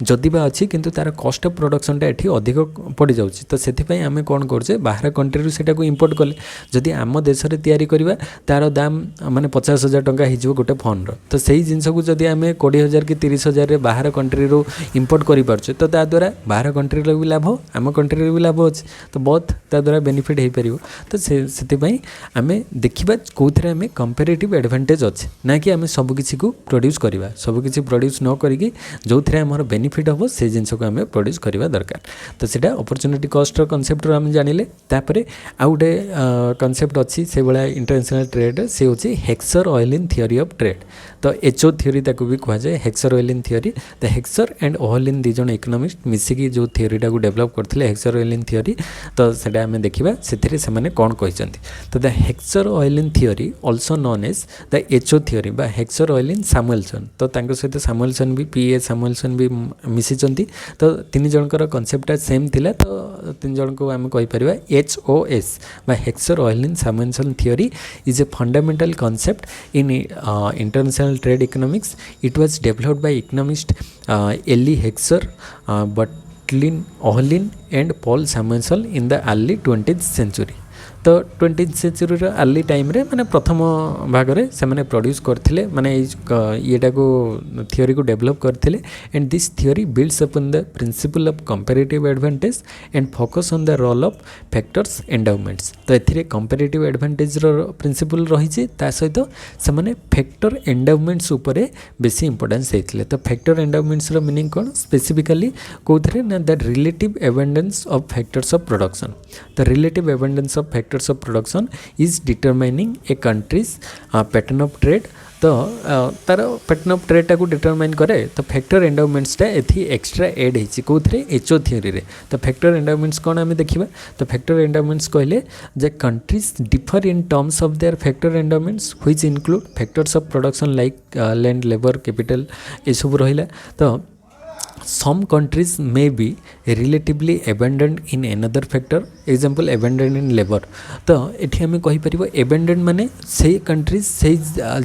Speaker 1: जदि बा अच्छी किंतु तार कॉस्ट ऑफ प्रोडक्शनटा एठी अधिक पड़ जाउछि. तो सेथिपई आमे कोन करछे बाहर कंट्री सेटा को इंपोर्ट कले जदि आम देश रे तैयारी करबा तार दाम माने 50,000 टंका हिजो गोटे फोन रो. तो सही जिनस को जदि आमे 20,000 कि 30,000 रे बाहर कंट्री रो इंपोर्ट करि पारछे तो ता द्वारा बाहर कंट्री रो भी लाभ आम कंट्री रो भी लाभ अछि. तो बहुत ता द्वारा बेनिफिट हे परिबो. तो सेथिपई आमे देखिबा कोथरे आमे कंपैरेटिव एडवांटेज अच्छे ना कि आम सबकि को प्रोड्यूस करवा सबकि प्रोड्यूस न करी जो थे आम बेनिफिट हम से जिनस को आम प्रोड्यूस करवा दरकार. तो सीटा अपॉर्चुनिटी कॉस्ट कॉन्सेप्ट आम जानिले तापरे आउ गोटे कॉन्सेप्ट अच्छी से भाया इंटरनेशनल ट्रेड से होची Heckscher Ohlin theory of trade. तो एचओ थियोरी ताकू भी कह जाए हेक्सर ऑयलिन थियोरी. तो हेक्सर एंड ऑयलिन दी जन इकोनॉमिस्ट मिसिकी जो थियोरीटा को डेवलप करते हेक्सर ऑयलिन थियोरी. तो सेटा आम देखा से कौन कहते. तो the Heckscher Ohlin theory also known as the HO theory बा हेक्सर ऑयलिन सामुएलसन. तो सहित सामुएलसन भी पीए सामुएलसन भी मिसिचंती. तो तीन जनकर कॉन्सेप्टटा सेम थिला. तो तीन जन को आम कहीपर एचओएस बा Heckscher Ohlin Samuelson theory is a fundamental concept in international trade economics. It was developed by economist Eli Heckscher Bertil Ohlin and Paul Samuelson in the early 20th century. तो 20th century early time रे माने प्रथम भागरे से माने produce करथिले माने येटा को theory को डेवलप करथिले. And this theory builds upon the principle of comparative advantage and focus on the role of factors endowments. तो एथिरे कंपैरेटिव एडवांटेज रो प्रिंसिपल रहिছে ता सहित से माने फैक्टर एंडाउमेंट्स ऊपर बेसी इंपोर्टेंस देथिले. तो फैक्टर एंडाउमेंट्स रो मीनिंग कोन स्पेसिफिकली कोथरे ना the relative abundance of factors of production. तो relative abundance of factors of production is determining a country's pattern of trade. तो तार पैटर्न ऑफ ट्रेड को डिटरमाइन करे. तो फैक्टर एंडाउमेंट्सटा एथि एक्स्ट्रा एड होइछि कोथरे एचओ थियोरी रे. तो फैक्टर एंडाउमेंट्स कोन आमे देखिबा. तो फैक्टर एंडाउमेंट्स कहले जे countries differ in terms of their factor endowments which include factors of production like land labour capital ए सब रहिला. तो some countries may be relatively abundant in another factor. example abundant in labor. तो एठी हमें कहि परिबो abundant माने से कंट्रीज से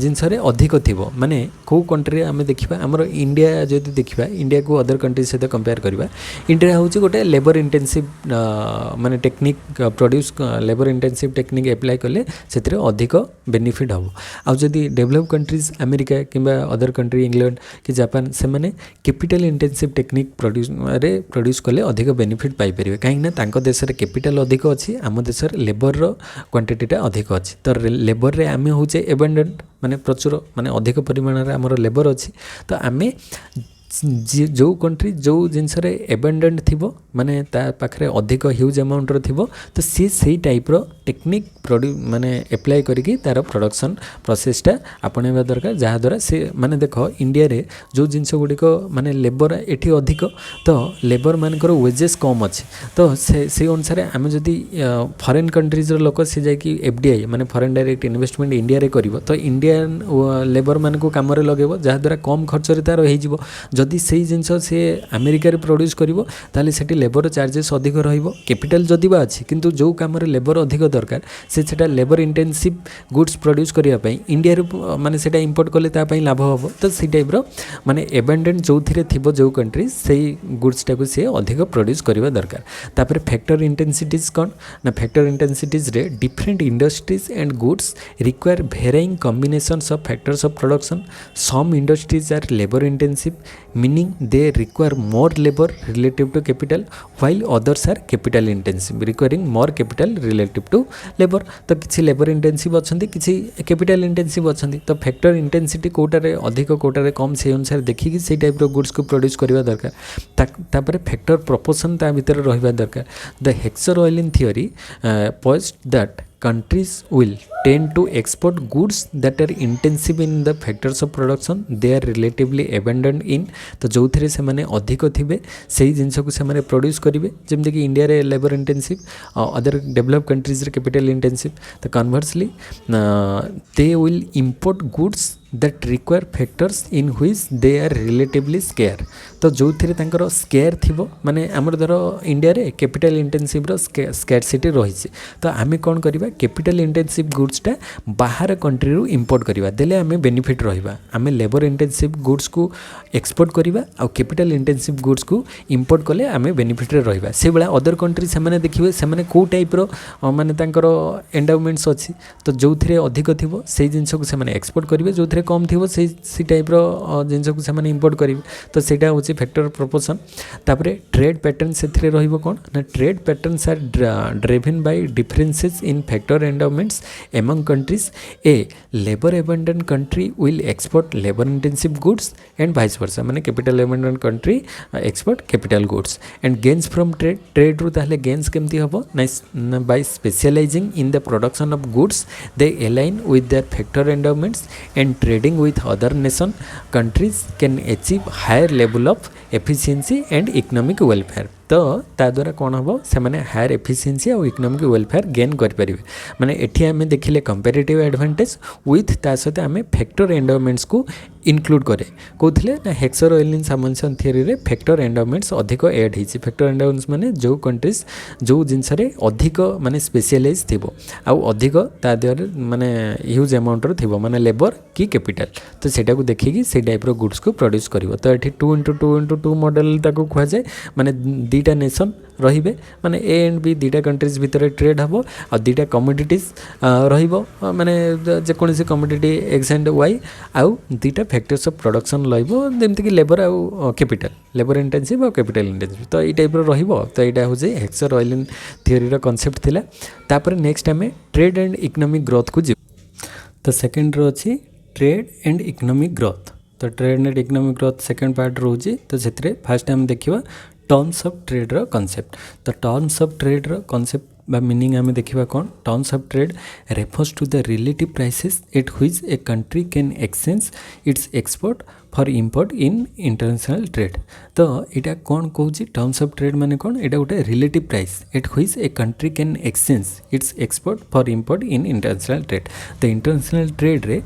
Speaker 1: जिनस रे अधिक थिबो माने को कंट्री आमे देखिबा हमर इंडिया जदि देखिबा इंडिया को अदर कंट्रीज सहित कंपेयर करबा इंडिया होची गोटे लेबर इंटेंसिव माने technique produce labour intensive technique apply करले सेतिरे अधिक बेनिफिट हबो. आ जदि डेवलप कंट्रीज अमेरिका किबा अदर कंट्री इंग्लैंड कि जापान से माने कैपिटल इंटेंसिव टेक्निक प्रोड्यूस कले अधिक बेनिफिट पाई परिबे कहीं तांको देश रे कैपिटल अधिक अच्छी आम देश लेबर रो क्वांटिटीटा अधिक अच्छी. तो लेबर रे आमे होचे एबंडेंट माने प्रचुर माने अधिक परिमाण रे हमर लेबर अच्छी. तो आमे जो कंट्री जो जिनस एबंडेंट थिबो माने ता पाखरे अधिक ह्यूज अमाउंट रो थिबो. तो सी सही टाइप रो टेक्निक माने अप्लाई करिकी तार प्रोडक्शन प्रोसेसटा आपणेबा दरकार जहाँ द्वारा से माने देखो इंडिया रे जो जिनस गुड़िक माने लेबर एठी अधिक. तो लेबर मानकर वेजेस कम अच्छे. तो से अनुसार आम जदि फॉरेन कंट्रीज रो लोक से जाकि एफडीआई माने फॉरेन डायरेक्ट इन्वेस्टमेंट इंडिया रे करिवो. तो इंडियन लेबर मान को काम रे लगेबो जहाँ द्वारा कम खर्च रे तार होई जिवो. जदि से जिनस सी अमेरिकार प्रोड्यूस करिवो ताले सेठी लेबर चार्जेस अधिक रहिबो कैपिटल जदि बा अछि किंतु जो काम रे लेबर अधिक दरकार सेटा लेबर इंटेंसिव गुड्स प्रोड्यूस करिया पई इंडिया रे माने सेटा इंपोर्ट करले ता पई लाभ हबो तो सी टाइप रो माने एबेंडेंट जो थिरे थिबो जो कंट्री सेही गुड्स टाको से अधिक प्रोड्यूस करिवा दरकार तापर फैक्टर इंटेंसिटीज कोन ना फैक्टर इंटेंसिटीज रे different industries and goods require varying combinations of factors of production some industries are labour intensive meaning they require more labor relative to capital while others are capital intensive requiring more capital relative to labor तो किसी labour intensive अच्छी किसी capital intensive अच्छी तो factor intensity Kotare अधिक कोटारे कम से अनुसार देखिकी से टाइप गुड्स को प्रोड्यूस करवा दरकार तापर फैक्टर प्रोपोर्शन ता भीतर रहिबा दरकार the Heckscher Ohlin theory post that countries will tend to export goods that are intensive in the factors of production they are relatively abundant in तो जो थे से माने अधिक थिबे सही जिनस को से माने प्रोड्यूस करिवे जेमते कि इंडिया रे labour intensive other develop countries रे कैपिटल इंटेंसिव तो conversely they will import goods that require factors in which they are relatively scarce तो जो थे तांकर स्केयर थिबो माने हमर धर इंडिया रे कैपिटल इंटेंसिव रो स्केरसिटी रही तो आमे कोन करबा कैपिटल इंटेंसिव गुड्स टा बाहर कंट्री रू इंपोर्ट करबा देले आमे बेनिफिट रहिबा आमे लेबर इंटेंसिव गुड्स को एक्सपोर्ट करबा आ कैपिटल इंटेंसिव गुड्स को इंपोर्ट कले आमे बेनिफिट रे रहिबा से बेला अदर कंट्री से माने देखिबे से माने को टाइप रो माने तांकर एंडाउमेंट्स अछि तो जो थे अधिक थिबो से जिंस को से माने एक्सपोर्ट करबे जो थे कम थी से टाइप जिनस को से इंपोर्ट करेंगे तो सेटा हूँ फैक्टर प्रोपोर्शन तापर ट्रेड पैटर्न से रहिबो कौन ना trade patterns are driven by differences in factor endowments among countries a labour abundant country will export labour intensive goods and vice versa माने capital abundant country export capital goods and gains from trade रू ताहले gains केमती हबो ना by specializing in the production of goods they align with their factor endowments and trading with other nation countries can achieve higher level of efficiency and economic welfare तो ता द्वारा कौन हम से मैंने हायर एफिशिएंसी और इकोनॉमिक वेलफेयर गेन करें माने एठी आम देखिले कंपेरेटिव एडवांटेज विथ ता सहित आम फैक्टर एंडाउमेंट्स को इनक्लूड करे कहते ना हेक्सर ऑयलिन सामंजस्य थियोरी रे फैक्टर एंडाउमेंट्स अधिक एड होती फैक्टर एंडाउमेंट्स माने जो कंट्रीज जो जिनस अधिक माने स्पेशलाइज थिबो आउ अधिक ता द्वारा माने ह्यूज अमाउंट रो थिबो माने लेबर की कैपिटल तो सेटा को देखिकी से टाइप रो गुड्स को प्रोड्यूस करिवो तो एठी 2x2 मॉडल ताको कहआ जाय माने दीटा नेशन रहिबे माने ए एंड बी दीटा कंट्रीज भितर ट्रेड हबो आ दीटा कमोडिटीज रहिबो माने जे कोनसी कमोडिटी एक्स एंड वाई आउ दीटा फैक्टर्स ऑफ प्रोडक्शन लइबो जेमति कि लेबर आउ कैपिटल लेबर इंटेंसिव और कैपिटल इंटेंसिव तो ई टाइप रो रहिबो तो एटा हो जे हेक्सर ऑयलिन थियोरी रो कांसेप्ट थिला तापर नेक्स्ट हमें ट्रेड एंड इकोनॉमिक ग्रोथ को तो सेकंड रो अछि ट्रेड एंड इकोनॉमिक ग्रोथ तो trade and economic growth second part रोजी तो से फास्ट टाइम देखिबा टर्म्स ऑफ ट्रेड रो कांसेप्ट तो टर्म्स ऑफ ट्रेड रो कांसेप्ट बा मीनिंग आम देखा कौन terms of trade refers to the relative prices at which a country can exchange its export for import in international trade तो यहाँ कौन कहूँ टर्म्स ऑफ ट्रेड माने कौन यहाँ गोटे relative price at which a country can exchange its export for import in international trade तो international trade रे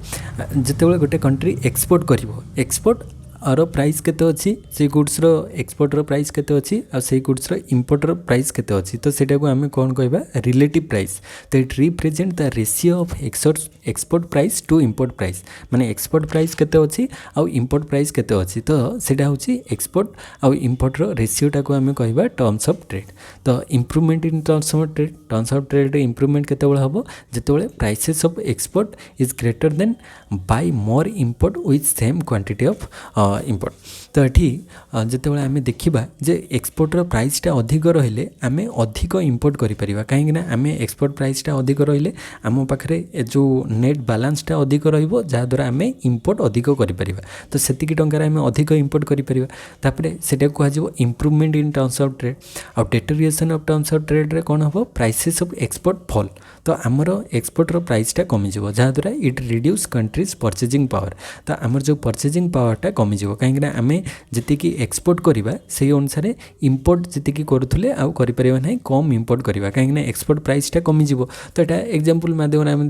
Speaker 1: जिते गोटे कंट्री एक्सपोर्ट करिवो एक्सपोर्ट और प्राइस केते अछि से गुड्स रो एक्सपोर्ट रो प्राइस केते अछि आ से गुड्स रो इंपोर्ट रो प्राइस केते अछि तो सेटा को हमें कोन कहबा रिलेटिव प्राइस तो it represent the ratio of export price to import price माने एक्सपोर्ट प्राइस केते अछि आ इंपोर्ट प्राइस केते अछि तो सेटा होछि एक्सपोर्ट आ इंपोर्ट रो रेशियोटा को हमें कहबा टर्म्स ऑफ ट्रेड तो improvement in terms of trade रे इंप्रूवमेंट केते बेले हबो जेतेबेले prices of export is greater than buy more import with same quantity of import तो ये जिते आम देखा जे एक्सपोर्टर प्राइसटा अधिक रहिले आम अधिक इंपोर्ट करें कहीं आम एक्सपोर्ट प्राइसटा अधिक रहिले आम पाखे जो नेट बालांसटा अधिक रद्वारा आम इंपोर्ट अधिक करें तो सेति टंकार आम अधिक इंपोर्ट करें सेटा कह improvement in terms of trade आउ deterioration of terms of trade रे कौन हम प्राइसेस ऑफ एक्सपोर्ट फॉल तो आमर एक्सपोर्टर प्राइसटा कमिज जहाँद्वारा it reduce country's purchasing power तो आमर जो परचेजिंग पावरटा कमिज कहीं आम जी एक्सपोर्ट करवा से अनुसार इंपोर्ट जी करुले आउ ना कम इंपोर्ट करवा कहीं एक्सपोर्ट प्राइसटा कमिज तो यहाँ एग्जांपल माध्यम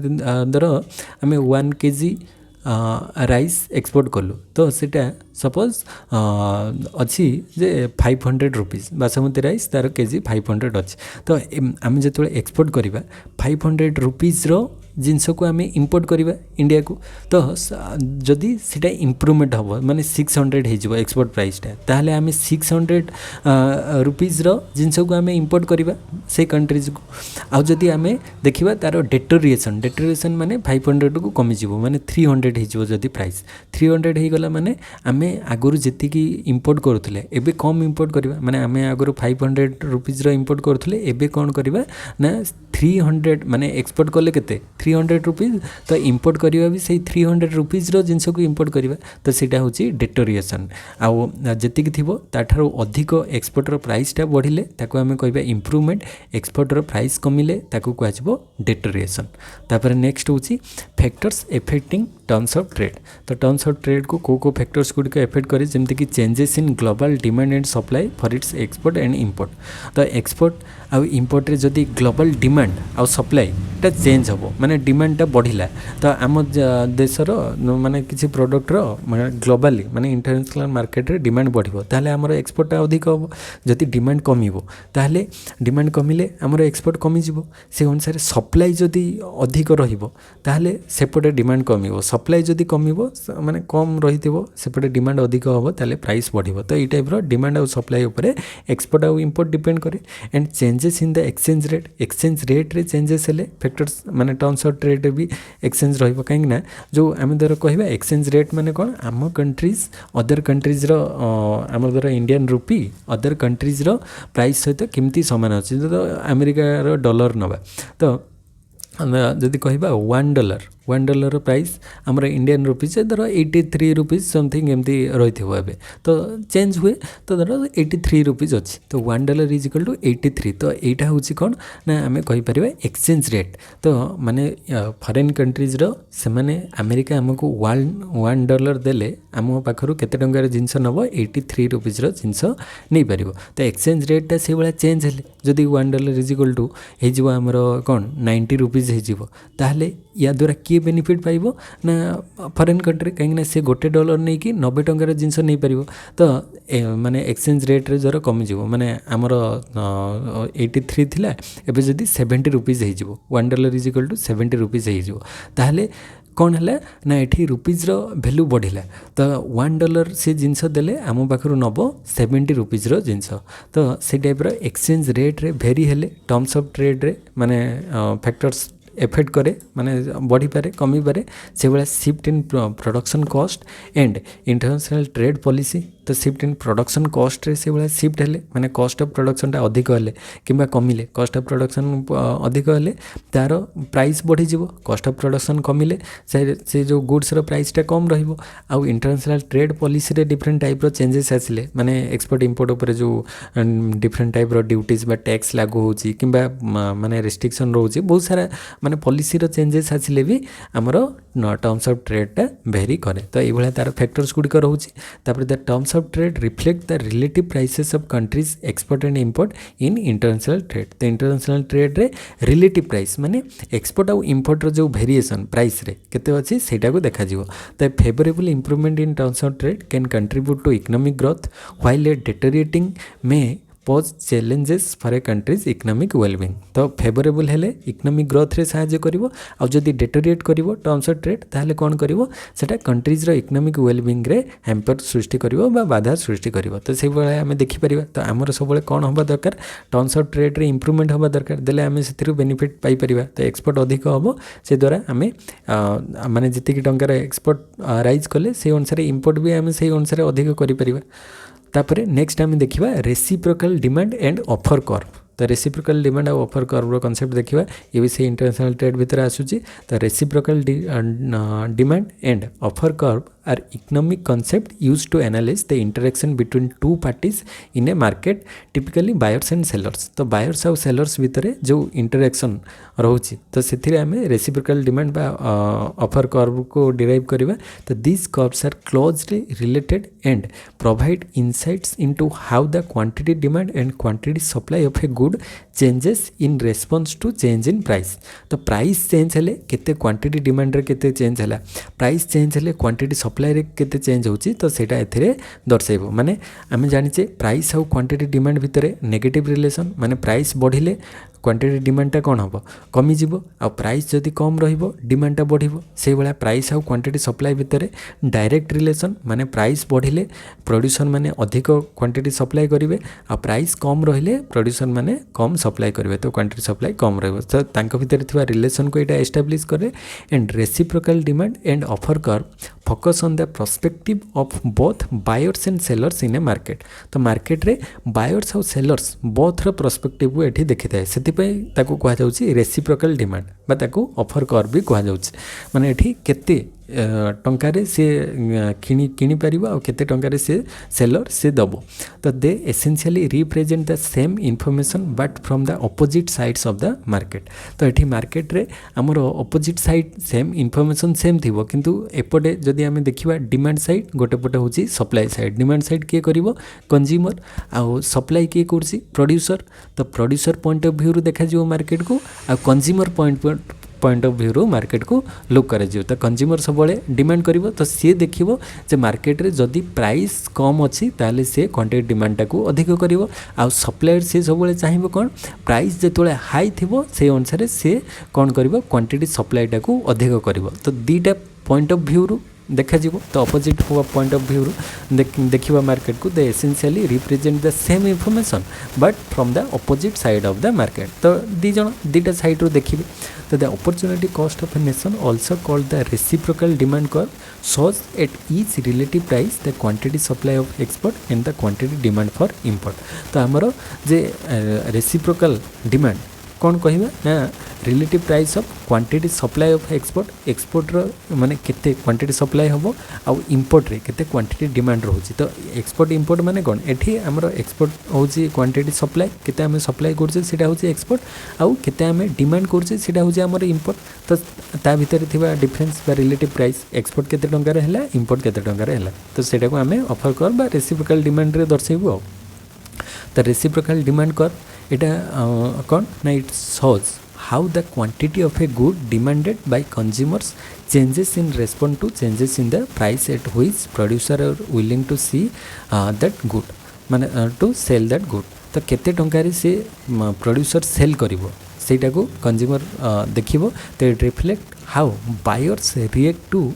Speaker 1: धर आम 1 kg राइस एक्सपोर्ट कलु तो सीटा सपोज अच्छी जे 500 रुपीज बासमती राइस तार केजी 500 अच्छी तो आम जो एक्सपोर्ट करवा 500 रुपीज जिनस को आम इंपोर्ट करवा इंडिया को तो जदि सीटा इम्प्रूवमेंट हम माने 600 हो एक्सपोर्ट प्राइसटा ताहले आम 600 रुपीज जिनस को आम इंपोर्ट करवा से कंट्रीज को आउ जदि आम देखा तार डेटोरिएसन माने 500 को कमिज माने 300 हो जदि प्राइस 300 हो गला माने आम आगुरी जी इंपोर्ट करुले एबे कम इंपोर्ट करवा माने आम आगुरी 500 रुपीज इंपोर्ट करुले एबे कौन करवा ना 300 माने एक्सपोर्ट कले केते 300 रुपीज तो इंपोर्ट करवा भी से 300 रुपीज जिनस को इंपोर्ट करवा तो सीटा हूँ डेटोरिएसन आउ जी थी ताठार अधिक एक्सपोर्टर प्राइसटा बढ़िले ताको आम कहवा इम्प्रूवमेंट एक्सपोर्टर प्राइस कमिले ताको कह डेटोरिएसन तापर नेक्स्ट हूँ factors affecting terms of trade तो टर्म्स ऑफ ट्रेड को को फैक्टर्स गुड़िक एफेक्ट करे जमती कि changes in global demand and supply for its export and import तो एक्सपोर्ट आउ इंपोर्ट रे जदि ग्लोबल डिमांड आउ सप्लाई टा चेंज हम माने डिमांडटा बढ़िला तो आम देशर माने किसी प्रोडक्टर माने ग्लोबली माने इंटरनेशनल मार्केट रे डिमांड बढ़िबो ताहले हमर एक्सपोर्टटा अधिक हम जदि डिमांड कमिबो ताहले डिमांड कमिले हमर एक्सपोर्ट कमी जिवो से अनुसार सप्लाई जदि अधिक रहिबो ताहले सेपटे डिमांड कमिबो सप्लाई जदि कमिबो माने कम रहिथिबो सेपटे डिमांड अधिक हबो ताहले प्राइस बढ़िबो तो ई टाइप रो डिमांड और सप्लाई ऊपर एक्सपोर्ट और इंपोर्ट डिपेंड करे and changes in the exchange rate रे चेंजेस हेले फैक्टर्स माने टर्म्स ऑफ ट्रेड रे भी एक्सचेंज रहिबो काहे ना जो आम दर कहबा एक्सचेंज रेट माने कोन आम कंट्रीज अदर कंट्रीज रो आम दर इंडियन रुपी अदर कंट्रीज रो प्राइस सहित केमती समान अछि तो अमेरिका रो डॉलर नबा तो जदि कहबा $1 प्राइस आमर इंडियन रुपीज धर 83 रुपीज समथिंग एमती रही है तो चेंज हुए तो धर 83 रुपीज अच्छी तो $1 इज इक्वल टू 83 तो यहाँ हूँ कौन ना आम कहीपर एक्सचेंज रेट तो माने फरेन कंट्रीज से माने अमेरिका आमको $1 देले आम पाखर केते टंकार जिनस नब 83 रुपीज जिनस नहीं पार तो एक्सचेंज रेटा से भाया चेंज हेले जदि $1 इज इक्वल टू हो आमर कौन 90 रुपीज हो ताहले या द्वारा किए बेनिफिट पाइबो ना फरेन कंट्री कहीं से $1 नहीं कि 90 टंकार जिनस नहीं पार तो माने एक्सचेंज रेट रे जरा कमिज माने आमर 83 थिला एबे जदि 70 रुपीज हो $1 इज इक्वल टू 70 रुपीज हो ताहले कौन है ना ये रुपीज भैल्यू बढ़िला तो $1 से जिनस देले आम पाखर नब 70 रुपीज जिनस तो से टाइप एक्सचेंज रेट रे भेरी हेले टर्म्स ऑफ ट्रेड रे माने फैक्टर्स एफेक्ट करे माने बढ़ी पारे कमी पारे से भाया shift in production cost and international trade policy तो शिफ्ट इन प्रोडक्शन कॉस्ट रे से भाया शिफ्ट हेले माने कॉस्ट ऑफ प्रोडक्शन टा अधिक हेले किंबा कमिले कॉस्ट ऑफ प्रोडक्शन अधिक हेले तार प्राइस बढ़ी जिवो कॉस्ट ऑफ प्रोडक्शन कमिले से जो गुड्स रो प्राइस टा कम रहिबो आउ इंटरनेशनल ट्रेड पॉलिसी रे डिफरेंट टाइप रो चेंजेस आसिले माने एक्सपोर्ट इंपोर्ट ऊपर जो डिफरेंट टाइप रो ड्यूटीज बा टैक्स लागू होची किंबा माने रेस्ट्रिक्शन रहउची बहुत सारा माने पॉलिसी रो चेंजेस आसिले भी हमर टर्म्स ऑफ ट्रेड टा वेरी करे तो ये भाया तार फैक्टर्स गुड़िक रोचे तापर the terms of trade reflect the relative prices of countries export and import in international trade तो इंटरनेशनल ट्रेड रे रिलेटिव प्राइस माने एक्सपोर्ट और इंपोर्ट रो जो वेरिएशन प्राइस रे केते अछि सेटा को देखा जिवो तो favourable improvement in terms of trade can contribute to economic growth while a deteriorating may pose challenges for a country's economic wellbeing तो फेवरेबल हेले इकोनॉमिक ग्रोथ रे सहाय्य करिवो आ जदि डेटोरिएट करिवो टर्म्स ऑफ ट्रेड ताहले कोन करिवो सेटा कंट्रीज रो इकोनॉमिक वेलबिंग रे हैम्पर सृष्टि करिवो बा बाधा सृष्टि करिवो तो से बेले हमें देखि परिबा तो हमर सब बेले कोन होबा दरकार टर्म्स ऑफ ट्रेड रे इंप्रूवमेंट होबा दरकार देले हमें सेतिरु बेनिफिट पाई परिबा तो एक्सपोर्ट अधिक होबो से द्वारा हमें माने जति कि टंकार एक्सपोर्ट राइज कले से अनुसार इंपोर्ट भी हमें से अनुसार अधिक करि परिबा तापरे नेक्स्ट आम देखा reciprocal demand and offer curve तो रेसिप्रोकल डिमांड और ऑफर कर्व कॉन्सेप्ट देखा ये भी से इंटरनेशनल ट्रेड भितर आसूची तो reciprocal demand and offer curve are economic concept use to analyze the interaction between two parties in a market typically buyers and sellers. तो बायर्स आउ सेलर्स भितर जो इंटरेक्शन रोचे तो से आम रेसिप्रोकल डिमांड बा ऑफर कर्व को डिराइव करवा। तो this curves are closely related and provide insights into how the quantity demand and quantity supply of a good changes in response to change in price. तो price change हेले केते quantity demand रे केते change हैला, price change हेले quantity supply रे केते change होची। तो सेटा एथिरे दर्शाइबो। माने आमे जानिचे प्राइस आउ क्वांटिटी डिमांड भितरे नेगेटिव रिलेशन, माने प्राइस बढ़िले क्वांटिटी डिमांडटा कौन हम कमिजिव, आ प्राइस जदि कम रहिबो डिमांडटा बढ़िबो। से भाया प्राइस आउ क्वांटिटी सप्लाई भितर डायरेक्ट रिलेशन, माने प्राइस बढ़िले प्रोड्यूसर माने अधिक क्वांटिटी सप्लाई करेंगे, आ प्राइस कम रहिले प्रोड्यूसर माने कम सप्लाई करेंगे, तो क्वांटिटी सप्लाई कम रहिबो। तो तांको भितर थिबा रिलेशन को एटा एस्टाब्लिश करे। And reciprocal demand and offer curve focus on the perspective of both buyers and sellers in a market. तो मार्केट रे बायर्स और सेलर्स बोथ रो पर्सपेक्टिव को एठी देखि थाए, सेतिपय ताको कहा जाउची रेसिप्रोकल डिमांड बा ताको ऑफर कर्व भी कहा जाउची। माने एठी केते टंकारे से किनी पारिबो आ केते टंकारे से सेलर से दबो। तो they essentially represent the same information but from the opposite sides of the market. तो एठी मार्केट रे हमर opposite side same information same थिबो, किंतु एपटे जदि आमे देखिबा डिमांड साइड गोटे पटे होची सप्लाई साइड। डिमांड साइड के करिवो कंज्यूमर, आ सप्लाई के करसी प्रोड्यूसर। तो प्रोड्यूसर पॉइंट ऑफ व्यू रो देखा जिवो मार्केट को, आ कंज्यूमर पॉइंट ऑफ व्यू रो मार्केट को लुक कर। तो कंज्यूमर सब डिमांड करिवो, तो सी देखिवो जे मार्केट रे जदि प्राइस कम अच्छी ताले से क्वांटिटी डिमांडटा को अधिक करिवो। आ सप्लायर से सब चाहिए कौन प्राइस जेतोले हाई थिबो से अनुसार से कौन करिवो क्वांटिटी सप्लाईटा को अधिक करिवो। तो दीटा पॉइंट ऑफ व्यू रो देखा जीवो। तो अपोजिट पॉइंट ऑफ व्यू देखिबा मार्केट को they essentially represent the same information but from the opposite side of the market. तो दीटा साइड रो देखिबे। तो the opportunity cost of a nation also called the reciprocal demand curve shows at each relative price the quantity supply of export and the quantity demand for import। तो आमर जे reciprocal demand कौन कहबा ना relative price of quantity supply of export रो माने केते quantity supply होबो आ import रे केते क्वांटिटी डिमांड रहउची। तो एक्सपोर्ट इंपोर्ट माने कोन एठी हमरो एक्सपोर्ट होची क्वांटिटी सप्लाई केते हमें सप्लाई करछे सेटा होची एक्सपोर्ट, आ केते हमें डिमांड करछे सेटा होची हमरो इंपोर्ट। तो ता भीतर थिबा डिफरेंस बा रिलेटिव प्राइस एक्सपोर्ट केते टंका रे हैला इंपोर्ट केते टंका रे हैला। तो सेटा को हमें ऑफर कर बा रेसिप्रोकल डिमांड रे दर्शाइबो। तो रेसिप्रोकल डिमांड कर इटा कौन ना it shows how the quantity of a good demanded by consumers changes in respond to changes in the price at which producer are willing to see that good माने to sell that good. तो केते टंका से producer cell करिवो सेटा को consumer देखिबो। तो it reflect how buyers react to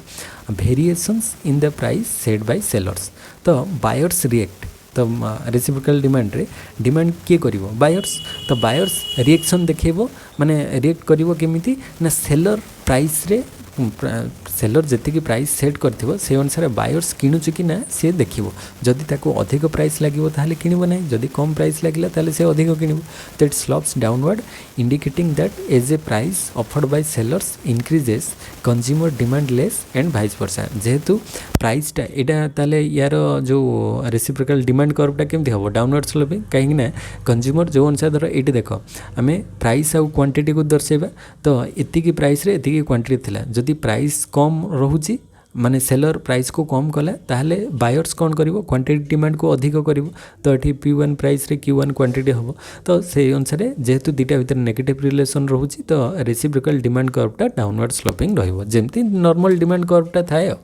Speaker 1: variations in the price set by sellers. तो बायर्स रिएक्ट तो रेसिप्रोकल डिमांड रे डिमांड किए करिवो बायर्स। तो बायर्स रिएक्शन देखिबो माने रिएक्ट करिवो केमिति ना सेलर प्राइस रे सेलर जेतिकी प्राइस सेट करथिबो से अनुसार बायर्स किणुची कि ना से देखिबो। जदि ताको अधिक प्राइस लागिबो ताहले किनिबो नै, जदि कम प्राइस लागिला ताहले से अधिक किनिबो। तो it slopes downward indicating that as a price offered by sellers increases consumer demand less and vice versa. जेहेतु प्राइसटा एटा ताहले यार जो रेसिप्रोकल डिमांड कर्वटा केमति हबो डाउनवर्ड स्लोपिंग, कहीं ना कंज्यूमर जो अनुसार धर ये देख आम प्राइस आउ क्वांटिटी को दर्शाइबा। तो एतिकी प्राइस रे एतिकी क्वांटिटी थिला, जदि प्राइस कम रहुची माने सेलर प्राइस को कम कला ताहले बायर्स कौन करिवो क्वांटिटी डिमांड को अधिक करिवो। तो एठी P1 प्राइस रे Q1 क्वांटिटी हबो। तो से अनुसार जेहेतु दुटा भीतर नेगेटिव रिलेशन रहउची तो रेसिप्रोकल डिमांड कर्वटा डाउनवर्ड स्लोपिंग रहिबो जेमति नॉर्मल डिमांड कर्वटा थाए।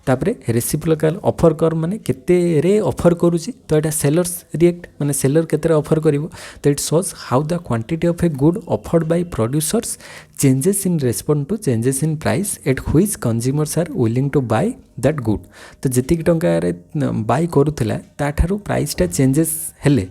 Speaker 1: तापरे रेसिप्रोकल ऑफर कर्व माने केते रे ऑफर करूची। तो एटा सेलर्स रिएक्ट माने सेलर केते रे ऑफर करिवो। तो it shows how the quantity of a good offered by producers changes in respond to changes in price at which consumers are willing to buy that good. तो जेतिक टंका रे bye करूथिला ताठारु प्राइसटा changes हेले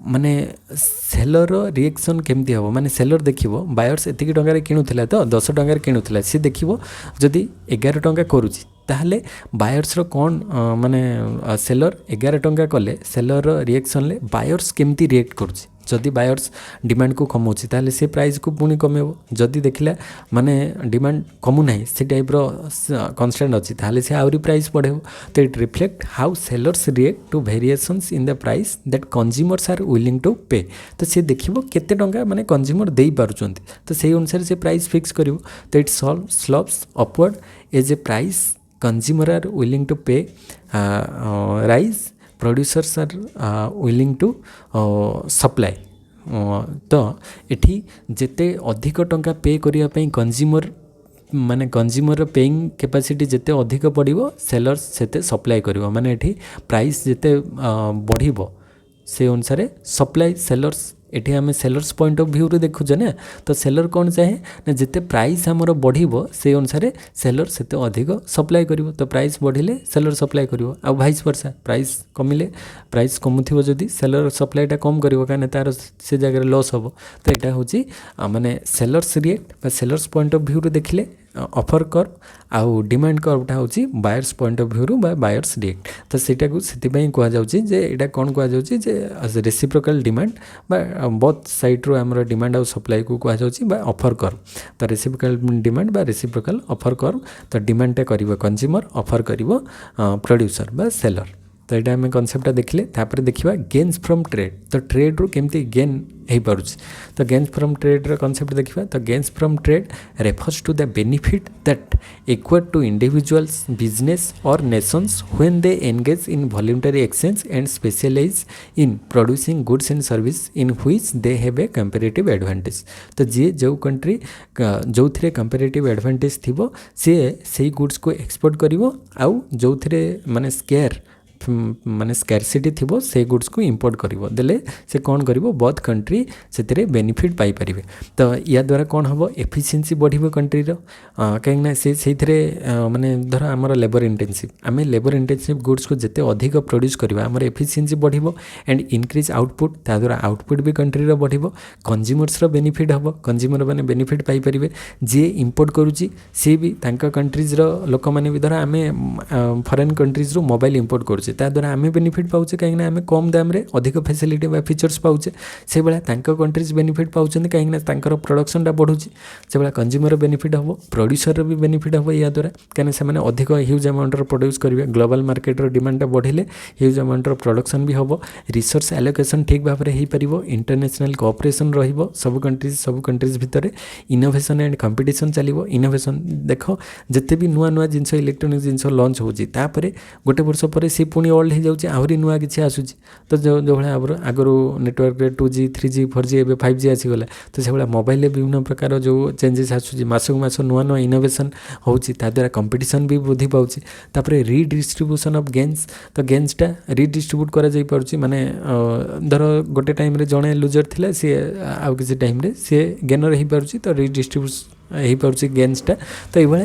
Speaker 1: माने सेलर रिएक्शन केमती हम माने seller देखिबो buyers एतिक टंका रे किणुथिला तो 10 टंका रे किणुथिला से देखिबो जदि 11 टंका करूची ताहले बायर्स रो कौन माने सेलर 11 टंका कले सेलर रिएक्शन ले बायर्स केमती रिएक्ट करूची। जदि बायर्स डिमांड को कमाऊँगी ताले से प्राइस को पुणी कमेब जदि देखला माने डिमांड कमुना से टाइप कन्स्टांट अच्छी ताले से आहरी प्राइस बढ़ेब तो it reflect how sellers react to variations in the price that consumers are willing to pay तो सी देखिबो केते टंका माने कंज्यूमर देई पारुचंती तो सेही अनुसार से प्राइस फिक्स करिवो तो it slopes upward as a price consumer are willing to pay rise producers are willing to supply तो एठी जेते अधिक टंका पे करिया पई कंज्यूमर माने कंज्यूमर पेइंग कैपेसिटी जिते अधिक पड़ो सेलर्स सेते सप्लाई करिवो माने एठी प्राइस जिते बढ़िबो से अनुसार सप्लाई सेलर्स एठी आम सेलर्स पॉइंट ऑफ व्यू रे देखुचे ना तो सेलर कौन चाहे ना जिते प्राइस आमर बढ़िबो से अनुसार सेलर सेते अधिक सप्लाई करिवो तो प्राइस बढ़िले सेलर सप्लाई करिवो आ भाइस वर्सा प्राइस कमिले प्राइस कमुथिबो जदि सेलर सप्लाईटा कम करिवो काने तार से जगह लॉस हबो तो एटा होची माने सेलर्स रिएक्ट बा सेलर्स पॉइंट ऑफ व्यू रे देखिले ऑफर कर्व आउ डिमांड कर्वटा होची बायर्स पॉइंट ऑफ व्यू रू बा बायर्स रिएक्ट तो सेटा को सेति पई कोआ जाउची जे एटा कोन कोआ जाउची जे रेसिप्रोकल डिमांड बा बोथ साइड रो हमर डिमांड आउ सप्लाई को कोआ जाउची बा ऑफर कर्व तो रेसिप्रोकल डिमांड बा रेसिप्रोकल ऑफर कर्व तो डिमांडटा करिवो कंज्यूमर ऑफर करिवो प्रोड्यूसर बा सेलर तो यहाँ आम कनसेप्टा देखिले तापर देखिबा गेन्स फ्रॉम ट्रेड तो ट्रेड रू केमती गेन हो पारुछि तो गेन्स फ्रॉम ट्रेड रो कनसेप्ट देखिबा तो gains from trade refers to the benefit that acquire to individuals business और nations when they engage in voluntary exchange and specialize in producing goods and service in which they have a comparative advantage तो जी जो country जो थे comparative advantage थिबो से सही goods को एक्सपोर्ट करिवो आउ जो थे माने स्केयर माने स्कैरसिटी थिबो से गुड्स को इंपोर्ट करिवो देले से कौन करिवो बोथ कंट्री से बेनिफिट पाई परिबे तो या द्वारा कौन हबो एफिशिएंसी बढ़िबो कंट्री रो कहीं ना से माने धर आमर लेबर इंटेंसिव आम लेबर इंटेंसिव गुड्स को जिते अधिक प्रोड्यूस करवा आमर एफिशिएंसी बढ़िबो एंड इंक्रीज आउटपुट ता द्वारा आउटपुट भी कंट्री रो बढ़िबो कंज्यूमर्स रो बेनिफिट हबो कंज्यूमर माने बेनिफिट पाई परिबे जे इंपोर्ट करूची से भी तांका कंट्रीज रो लोक माने भी धर आमे फॉरेन कंट्रीज रो मोबाइल इंपोर्ट करूचे ता द्वारा आम बेनिफिट पाचे कहीं आम कम दाम रे अधिक फैसिलिटी बा फीचर्स पाचे से भाया तांका कंट्रीज बेनिफिट पाउछन कहीं प्रोडक्शनटा बढ़ुची से भाया कंज्यूमर बेनिफिट हम प्रोड्यूसर भी बेनिफिट हम या द्वारा कहीं से अधिक ह्यूज अमाउंट प्रोड्यूस करेंगे ग्लोबल मार्केट डिमांड बढ़िले ह्यूज अमाउंट प्रोडक्शन भी हम रिसोर्स एलोकेशन ठीक भाव में हो पार इंटरनेशनल कोऑपरेशन रहिबो सब कंट्रीज भितर इनोवेशन एंड कंपटीशन चलो इनोवेशन देख जिते भी नुआ नुआ जिनस इलेक्ट्रोनिक जिनस लॉन्च होची तापरे गोटे वर्ष पर सी पुणी ओल्ड हो जाऊँगी आहरी नुआ किसी आसूँ तो जो भाया आगु नेटवर्क 2G 3G 4G एवं 5G आसीगला तो से भाया मोबाइल विभिन्न प्रकार जो चेंजेस आसूँ मासक मास नुआ नुआ इनोवेशन होची द्वारा कंपटीशन भी वृद्धि पाऊँच तापर रिडिस्ट्रीब्यूशन ऑफ गेन्स तो गेन्सटा रिडिस्ट्रीब्यूट करा जाई पारुची माने धर गोटे टाइम रे जड़े लुजर थिला सी आउ किसी टाइम रे सी गेनर हो पारुची तो रिडिस्ट्रीब्यूट हो पारुची गेन्सटा तो ये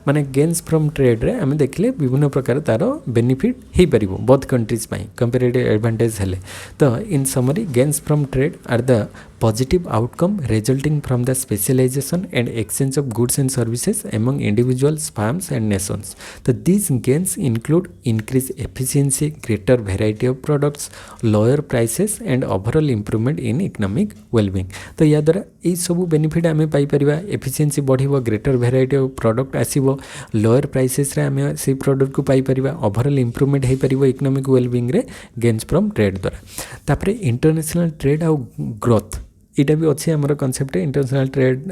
Speaker 1: माने गेन्स फ्रॉम ट्रेड रे आम देखले विभिन्न प्रकार तार बेनिफिट हो पार बोथ कंट्रीज पाई कंपेरेटिव एडवांटेज हेले तो in summary gains from trade are the positive outcome resulting from the specialization and exchange of goods and services among individuals, firms and nations. So these gains include increased efficiency, greater variety of products, lower prices and overall improvement in economic well-being. तो या द्वारा ये सब benefit आम पाइपर efficiency बढ़िबो greater variety of product आसीबो lower prices रे आम से प्रोडक्ट को पाइपर ओवरऑल इंप्रूवमेंट हो पार इकोनॉमिक वेलबिंग रे गेन्स फ्रॉम ट्रेड द्वारा तापर इंटरनेशनल ट्रेड आउ ग्रोथ यहाँ भी अच्छे आमर कनसेप्ट इंटरनेशनल ट्रेड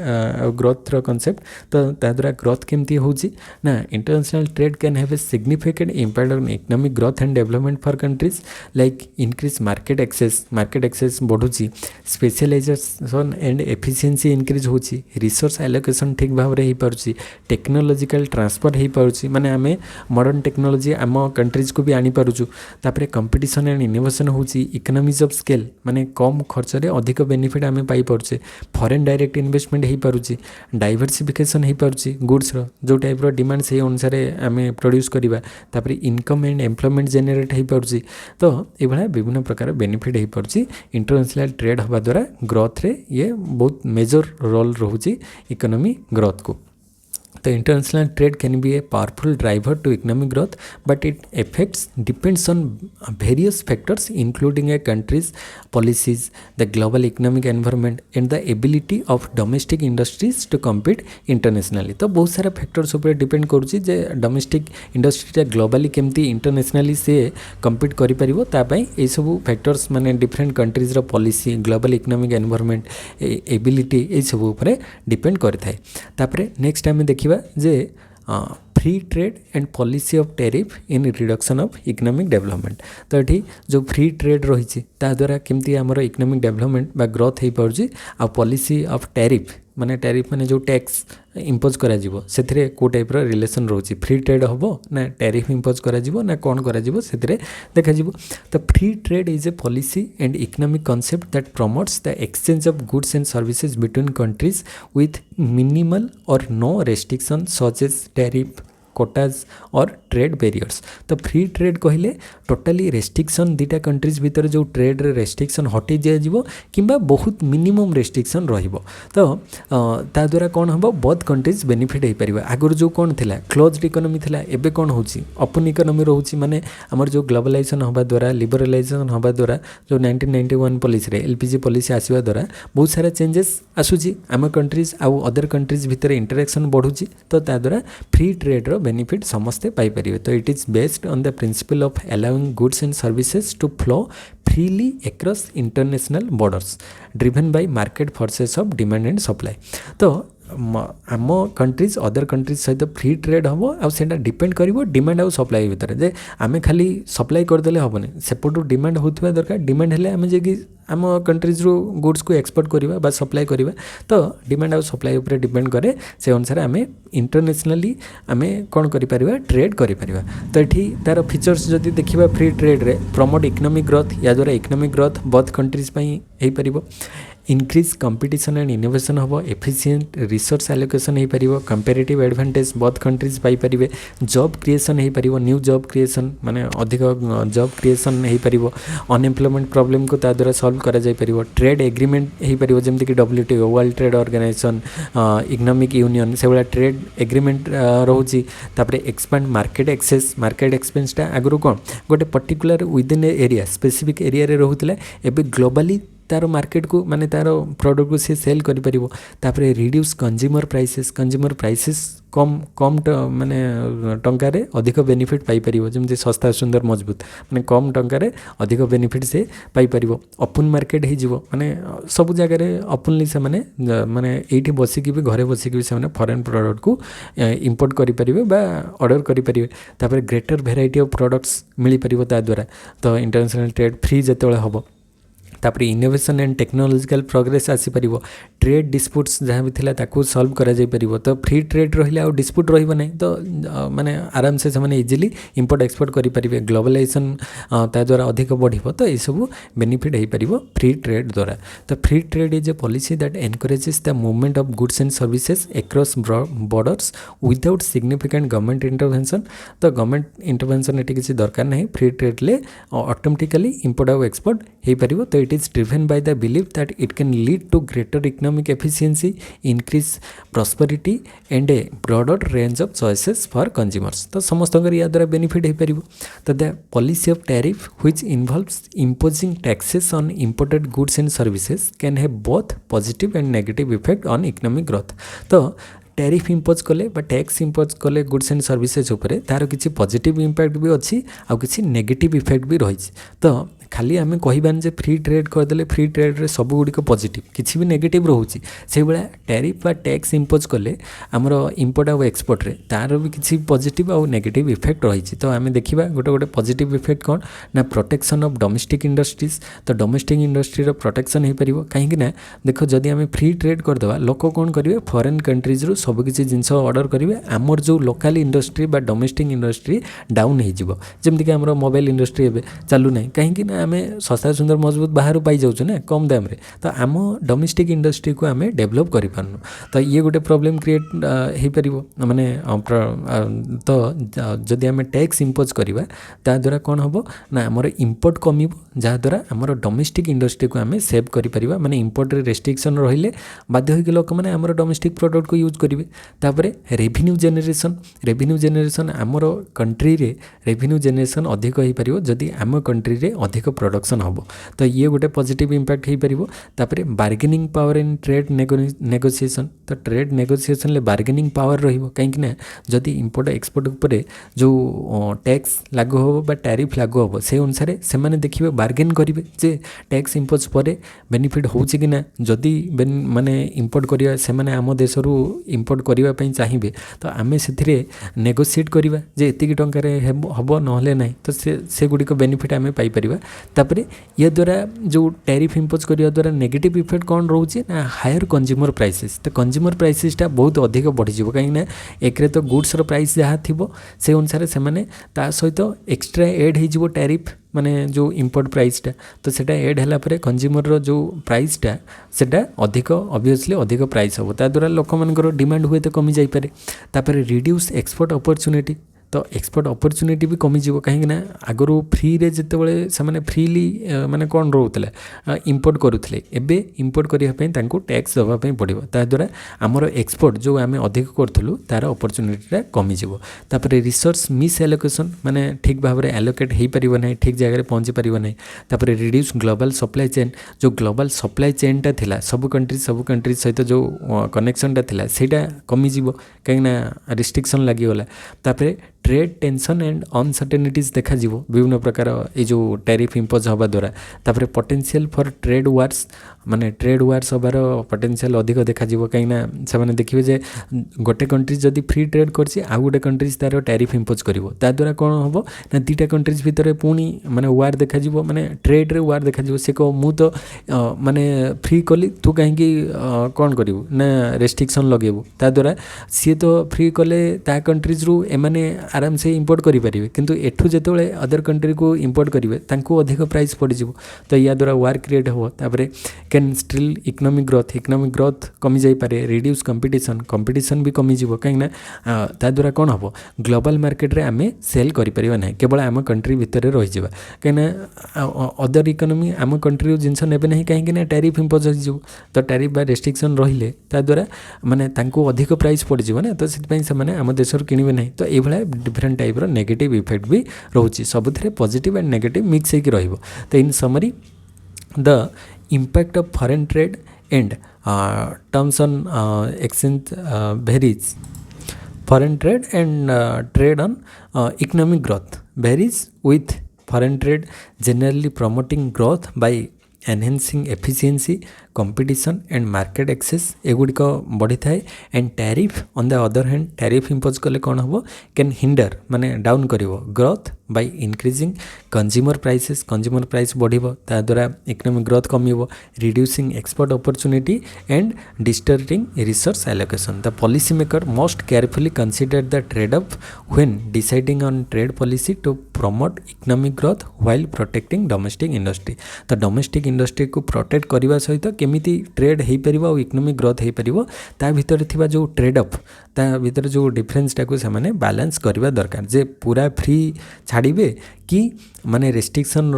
Speaker 1: ग्रोथ रो कनसेप्ट तो द्वारा ग्रोथ केमती होची ना international trade can have a significant impact on economic growth and development for countries like increase market access बढ़ुची स्पेशलाइजेशन एंड एफिशिएंसी इंक्रीज होची रिसोर्स एलोकेशन ठीक भाव में हो पारुची टेक्नोलॉजिकल ट्रांसफर हो पारुची माने आमे मॉडर्न टेक्नोलॉजी आम कंट्रीज को भी आनी पारुछु तापरे कंपटीशन एंड इनोवेशन होची इकोनॉमीज ऑफ स्केल माने कम खर्च रे अधिक बेनिफिट आम पाई पारुचे फॉरेन डायरेक्ट इन्वेस्टमेंट हो पारुची डाइवर्सिफिकेशन हो पारुची गुड्स रो जो टाइप रो डिमांड से अनुसार आम प्रोड्यूस करवा तापर इनकम एंड एम्प्लॉयमेंट जेनेरेट हो पारुची तो ये विभिन्न प्रकार बेनिफिट हो पारुची इंटरनेशनल ट्रेड हवा द्वारा ग्रोथ रे ये बहुत मेजर रोल रोची इकोनॉमी ग्रोथ को तो international trade can be a powerful driver to economic growth but it effects depends on various factors including a countries policies the global economic environment and the ability of domestic industries to compete internationally. तो बहुत सारा factors उपर depend करुच्ची जे domestic इंडस्ट्रीटा globally केमती internationally से compete करिपारिबो तापाई ए सब फैक्टर्स माने डिफरेंट कंट्रीज रो policy global economic environment ability ए सब उपर डिपेंड करिथाय। तापरे नेक्स्ट आम देखा जे free trade and policy of tariff in reduction of economic development. तो ये जो फ्री ट्रेड रही द्वारा केमती आमर इकोनॉमिक डेवलपमेंट बा ग्रोथ हो पार्ची आ पॉलिसी ऑफ टैरिफ माने जो टैक्स इम्पोज करा से को टाइप रिलेशन रोचे फ्री ट्रेड हम ना टैरिफ इम्पोज करा ना कौन करा देखा। तो free trade is a policy and economic concept that promotes the exchange of goods and services between countries with minimal or no restriction such as tariff quotas or trade barriers. तो free trade कहले totally restriction दीटा countries भितर जो trade restriction हटि दिज्व कि बहुत minimum restriction रहिबो। तो ता द्वारा कौन हम बहुत कंट्रीज बेनिफिट हो पार। आगुरी जो कौन थिला क्लोज्ड इकोनॉमी थिला एबे कौन होची ओपन इकोनॉमी रोची माने हमर जो ग्लोबलाइजेशन हवा द्वारा लिबरलाइजेशन हवा द्वारा जो 1991 पॉलिसी रे एलपीजी पॉलिसी आसीबा द्वारा बहुत सारा चेंजेस आसुची आम कंट्रीज आउ अदर कंट्रीज भितर इंटरेक्शन बढ़ुची। तो ता द्वारा फ्री ट्रेड रो बेनिफिट समस्ते पाई परिवे। तो it is based on the principle of allowing goods and services to flow freely across international borders driven by market forces of demand and supply. तो आम कंट्रीज अदर कंट्रीज सहित free trade हम आसा depend कर demand आउ supply भितर जे आम खाली सप्लाई करदे हेनी सेपटू डिमांड होता दरकार डिमांड हेल्ले आम जे आम कंट्रीज रू गुड्स को एक्सपोर्ट करवा बा सप्लाई करवा। तो डिमांड आउ सप्लाई उपर डिपेंड करे से अनुसार आम इंटरनेशनली आम कौन कर ट्रेड कर। तो ये तार फीचर्स जदि देखा फ्री ट्रेड रे प्रमोट इकोनॉमिक ग्रोथ या द्वारा इकोनॉमिक ग्रोथ बोथ कंट्रीज हो पार इनक्रीज कंपटीशन एंड इनोवेशन हम एफिशिएंट रिसोर्स एलोकेशन हो पार कंपेरेटिव एडवांटेज बोथ कंट्रीज पाई पारे जॉब क्रिएशन हो पार न्यू जॉब क्रिएशन माने अधिक जॉब क्रिएशन हो पार अनएम्प्लॉयमेंट प्रॉब्लम को द्वारा सॉल्व करा जाय पार ट्रेड एग्रीमेंट हो पार जमीक WTO world trade organization economic union से भाया ट्रेड एग्रीमेंट रोचे। एक्सपांड मार्केट एक्सपेंसटा आगुरी कौन गोटे particular within area specific area रे रोहुतला एबे ग्लोबली तार मार्केट को माने तार प्रोडक्ट को सी सेल कर पारिबो। तापरे रिड्यूस कंज्यूमर प्राइसेस कम कम माने टंकार अधिक बेनिफिट पाई पारिबो जमती सस्ता सुंदर मजबूत माने कम टंकार अधिक बेनिफिट से पाई पारिबो। ओपन मार्केट हो जिवो माने सब जगह रे ओपनली से माने माने एठी बसिकी भी घरे बसिकी भी से माने फॉरेन प्रोडक्ट को इंपोर्ट करि परिबे बा ऑर्डर करि परिबे। तापरे ग्रेटर वेराइटी ऑफ प्रोडक्ट्स मिली परिबो ता द्वारा। तो इंटरनेशनल ट्रेड फ्री जतेबेले हबो तापरे इनोवेशन एंड टेक्नोलॉजिकल प्रोग्रेस आसीपर ट्रेड डिस्प्यूट्स जहाँ भी थिला ताकू सॉल्व करा जाय परिबो। तो फ्री ट्रेड रहिले आ डिस्प्यूट रहिबो नै तो माने आराम से माने इजीली इंपोर्ट एक्सपोर्ट करि परिबे ग्लोबलाइजेशन ता द्वारा अधिक बढ़िबो। तो ये सब बेनिफिट हो पारिबो फ्री ट्रेड द्वारा। तो free trade is a policy that encourages the movement of goods and services across borders without significant government intervention. तो गवर्नमेंट इंटरवेंशन एटी किसी दरकार नहीं फ्री ट्रेड ले ऑटोमेटिकली इंपोर्ट आउ एक्सपोर्ट हो पारिबो। तो it is driven by the belief that it can lead to greater economic efficiency, increase prosperity and a broader range of choices for consumers। तो समस्त या द्वारा बेनिफिट हो पार। तो the policy of tariff which involves imposing taxes on imported goods and services can have both positive and negative effect on economic growth। तो tariff impose कले tax impose कले goods and services उपरे तार किसी positive impact भी अच्छी आ किसी negative effect भी रही। तो खाली आम कहबानी जे फ्री ट्रेड करदे फ्री ट्रेड रे सब गुड़िक पॉजिटिव किसी भी नेगेटिव रोचे से भाया टैरिफ टैक्स इम्पोज कले आमर इंपोर्ट आउ एक्सपोर्ट रे तार भी किसी पॉजिटिव आउ नेगेटिव इफेक्ट रही। तो आम देखा गोटे गोटे पॉजिटिव इफेक्ट कौन ना प्रोटेक्शन ऑफ डोमेस्टिक इंडस्ट्रीज। तो डोमेस्टिक इंडस्ट्री प्रोटेक्शन हो पार कहीं देख जदि आम फ्री ट्रेड करदे लोक कौन करेंगे फॉरेन कंट्रीज रू सबकिछि जिनस ऑर्डर करेंगे आमर जो लोकल इंडस्ट्री बा डोमेस्टिक इंडस्ट्री डाउन हो जमीक आम मोबाइल इंडस्ट्री एवं चलू ना कहीं आम सस्ता सुंदर मजबूत बाहर पाई जाऊँ ना कम दाम रे, तो आम डोमेस्टिक इंडस्ट्री को आम डेभलप कर पारनु। तो ये गोटे प्रोब्लेम क्रिएट हो पार माने तो जदि आम टैक्स इम्पोज करवा ता द्वारा कौन हम ना आमर इंपोर्ट कम जहाँद्वारा आमर डोमेस्टिक इंडस्ट्री को आम सेव कर माने इंपोर्ट रेस्ट्रिक्शन रहिले बाध्य होकर लोक मैंने आमर डोमेस्टिक प्रोडक्ट को यूज करेंगे। तापर रेवेन्यू जेनेरेशन आमर कंट्री रे रेवेन्यू जेनेरेशन अधिक हो पार जदि आम कंट्री रे अधिक प्रोडक्शन हम, तो ये गोटे पॉजिटिव इंपैक्ट हो पार। तापर bargaining power in trade negotiation, तो ट्रेड नेगोशिएशन ले बार्गेनिंग पावर रहिबो कहीं जदि इंपोर्ट एक्सपोर्ट उपर जो टैक्स लागू हो बा टैरिफ लागू हो से अनुसार से माने देखिए बार्गेन करेंगे जे टैक्स इम्पोज पर बेनिफिट होची कि ना, जदि माने इंपोर्ट करिया से माने आम देश रू इंपोर्ट करिवा पई चाहिए तो आमे से नेगोशिएट करिवा जे एतिकी टंकार हम नहले ना, तो से गुड़ी को बेनिफिट आमे पाई परिबा। तापरे या द्वारा जो टैरिफ इम्पोज करिया द्वारा नेगेटिव इफेक्ट कौन रोचे ना हायर कंज्यूमर प्राइसेस, तो कंज्यूमर प्राइसेसटा बहुत अधिक बढ़ीज कहीं एक तो गुड्स प्राइस जहाँ थी से अनुसार से माने ता सहित एक्सट्रा एड हो टैरिफ माने जो इंपोर्ट प्राइसटा, तो सेटा एड हैला परे कंज्यूमर रो जो प्राइसटा सेटा अधिक ऑब्वियसली अधिक प्राइस हो, ता द्वारा लोक मानकर डिमांड हुए तो कमी जाई पारे। तापर रिड्यूस एक्सपोर्ट अपॉर्चुनिटी, तो एक्सपोर्ट अपॉर्चुनिटी भी कमिଯିବ कहीं आगु फ्री रे जितेबाला से फ्रीली माने कौन रोला इंपोर्ट करुले एबे इंपोर्ट करने टैक्स देवाई पड़ो, ताद्वारा आमर एक्सपोर्ट जो आम अधिक करूँ तार अपॉर्चुनिटीटा कमिଯିବ। तापर रिसोर्स मिस एलोकेशन माने ठीक भाव में एलोकेट हो पार ना, ठीक जगह पहुँची पार ना। तापर रिड्यूस ग्लोबल सप्लाई चेन, जो ग्लोबल सप्लाई चेनटा थिला सब कंट्री सहित जो कनेक्शनटा थिला सेटा कमिଯିବ कहीं रिस्ट्रिक्शन लगिगला। तापर ट्रेड टेंशन एंड अनसर्टेनिटीज देखा विभिन्न प्रकार ये जो टैरिफ इम्पोज हवा द्वारा। तापर पोटेंशियल फॉर ट्रेड वार्स माने ट्रेड वार्स हबार पोटेंशियल अधिक देखा कहीं से देखिए जे गोटे कंट्री जदि फ्री ट्रेड करछि आ गोटे कंट्रीज तार टैरिफ इम्पोज करिवो, ता द्वारा कौन हम ना दुईटा कंट्रीज भितर पुणी माने वार देखा माने ट्रेड रे वार देखा से कह मु तो माने फ्री कली तू कहीं कौन करू ना रेस्ट्रिक्शन लगेबू, ता द्वारा सी तो फ्री कले ता कंट्रीज रू एमाने आराम से इंपोर्ट करेंगे, किंतु एठू जिते अदर कंट्री को इंपोर्ट करेंगे तांको अधिक प्राइस पड़ जाए, तो या द्वारा वार क्रिएट हो। तापर कैन स्टिल इकोनॉमिक ग्रोथ कमी जाई पारे। रिड्यूस कंपटीशन भी कमिଯିବ कहीं ता द्वारा कौन हम ग्लोबल मार्केट रे आमे सेल करें ना, केवल आम कंट्री भितर रही कहीं अदर इकोनॉमी आम कंट्री जिनस ने ना कहीं टैरिफ इम्पोज हो, तो टैरिफ बा रेस्ट्रिक्शन रहिले ता द्वारा माने तांको अधिक प्राइस पड़ जाए ना, तो से आम देश किणवे ना। तो ये डिफरेंट टाइप रो नेगेटिव इफेक्ट भी रोचे, सबुथिरे पॉजिटिव एंड नेगेटिव मिक्स होकर रहिबो। तो in summary the impact of foreign trade and terms on exchange varies foreign trade and trade on economic growth varies with foreign trade generally promoting growth by enhancing efficiency, competition and market access एगुड़िक बढ़ी थाए। And tariff on the other hand tariff impose कले कौन हम can hinder माने down करिवो growth by increasing consumer price बढ़िबो, ता द्वारा इकोनॉमिक ग्रोथ कमिबो। Reducing export opportunity and disturbing resource allocation. The policy maker must carefully consider the trade off when deciding on trade policy to promote economic growth while protecting domestic industry. तो domestic industry को protect करने सहित केमिति trade हो पार और economic growth हो पार ता भितर थिबा जो ट्रेड ऑफ ता भितर जो डिफरेंसटा को से बैलेंस करवा दरकार, जे पूरा फ्री छाड़े कि माने रेस्ट्रिक्शन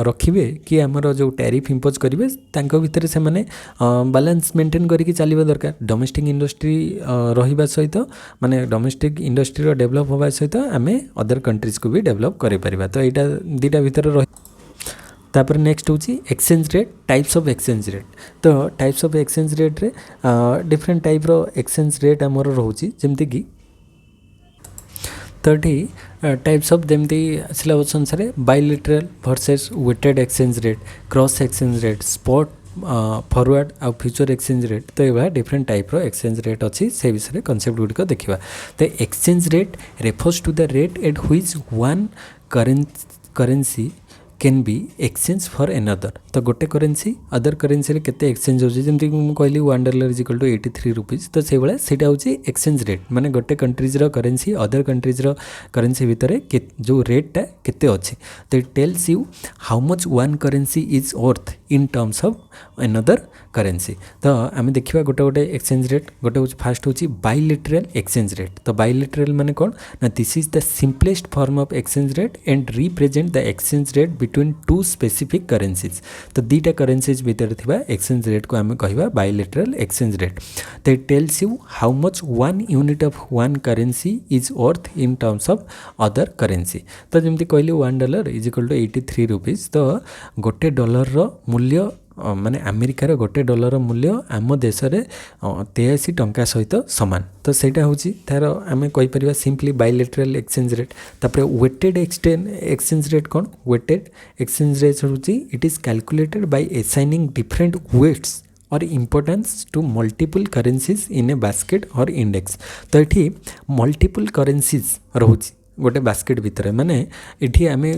Speaker 1: रखिए कि आमर जो टैरिफ इम्पोज करेंगे तांको भितर से माने बैलेंस मेंटेन करके चलवा दरकार। डोमेस्टिक इंडस्ट्री रहिबा सहित माने डोमेस्टिक इंडस्ट्री डेवलप होगा सहित आमे अदर कंट्रीज को भी डेवलप करि परिबा। तो यहाँ दुईटा भितर रही। तापर नेक्स्ट होची exchange rate, types of exchange rate. तो टाइप्स ऑफ एक्सचेंज रेट रे डिफरेंट टाइप रो एक्सचेंज रेट आमर रोची, जेमती कि 30 टाइप्स ऑफ जमती सिलेबस अनुसार bilateral versus weighted exchange rate, cross exchange rate, spot forward आ फ्यूचर एक्सचेंज रेट। तो ये डिफरेंट टाइप रो एक्सचेंज रेट अच्छी से विषय कॉन्सेप्ट गुड़िक देखा। तो exchange rate refers to the rate at which one currency can be exchange for another. तो गोटे करेन्सी अदर करेन्सी केते एक्सचेंज होची जेमति कि कहली $1 इज इक्वल टू 83 रुपीज। तो से भाया सेटा होची एक्सचेंज रेट माने गोटे कंट्रीज रो करेन्सी अदर कंट्रीज रो करेन्सी भितर जो रेटा केते अछि। तो it tells you how much one currency is worth in terms of another currency. तो आम देखा गोटे गोटे एक्सचेंज रेट गोटे फास्ट हूँ बायलैटरल एक्सचेंज रेट। तो बायलैटरल माने कौन ना this is the simplest form of exchange rate and represent the exchange rate between two specific currencies. तो दुईटा करेन्सीज भितर थिबा एक्सचेंज रेट को आम कहवा बायलैटरल एक्सचेंज रेट। तो it tells you how much one unit of one currency is worth in terms of other currency. तो जमी कहली $1 इज इक्वल टू 83 रुपीज। तो गोटे डॉलर रो मूल्य माने अमेरिकार गोटे डॉलर मूल्य आम देश में 83 टंका सहित सामान। तो सहीटा हूँ तार आम कहीपर सिंपली बायलैटरल एक्सचेंज रेट। तापर वेटेड एक्सचेंज रेट कौन वेटेड एक्सचेंज रेट हूँ it is calculated by assigning different weights or importance to multiple currencies in a basket or index. तो ये मल्टीपल करेन्सीज रोचे गोटे बास्केट भितर माने एठी आमे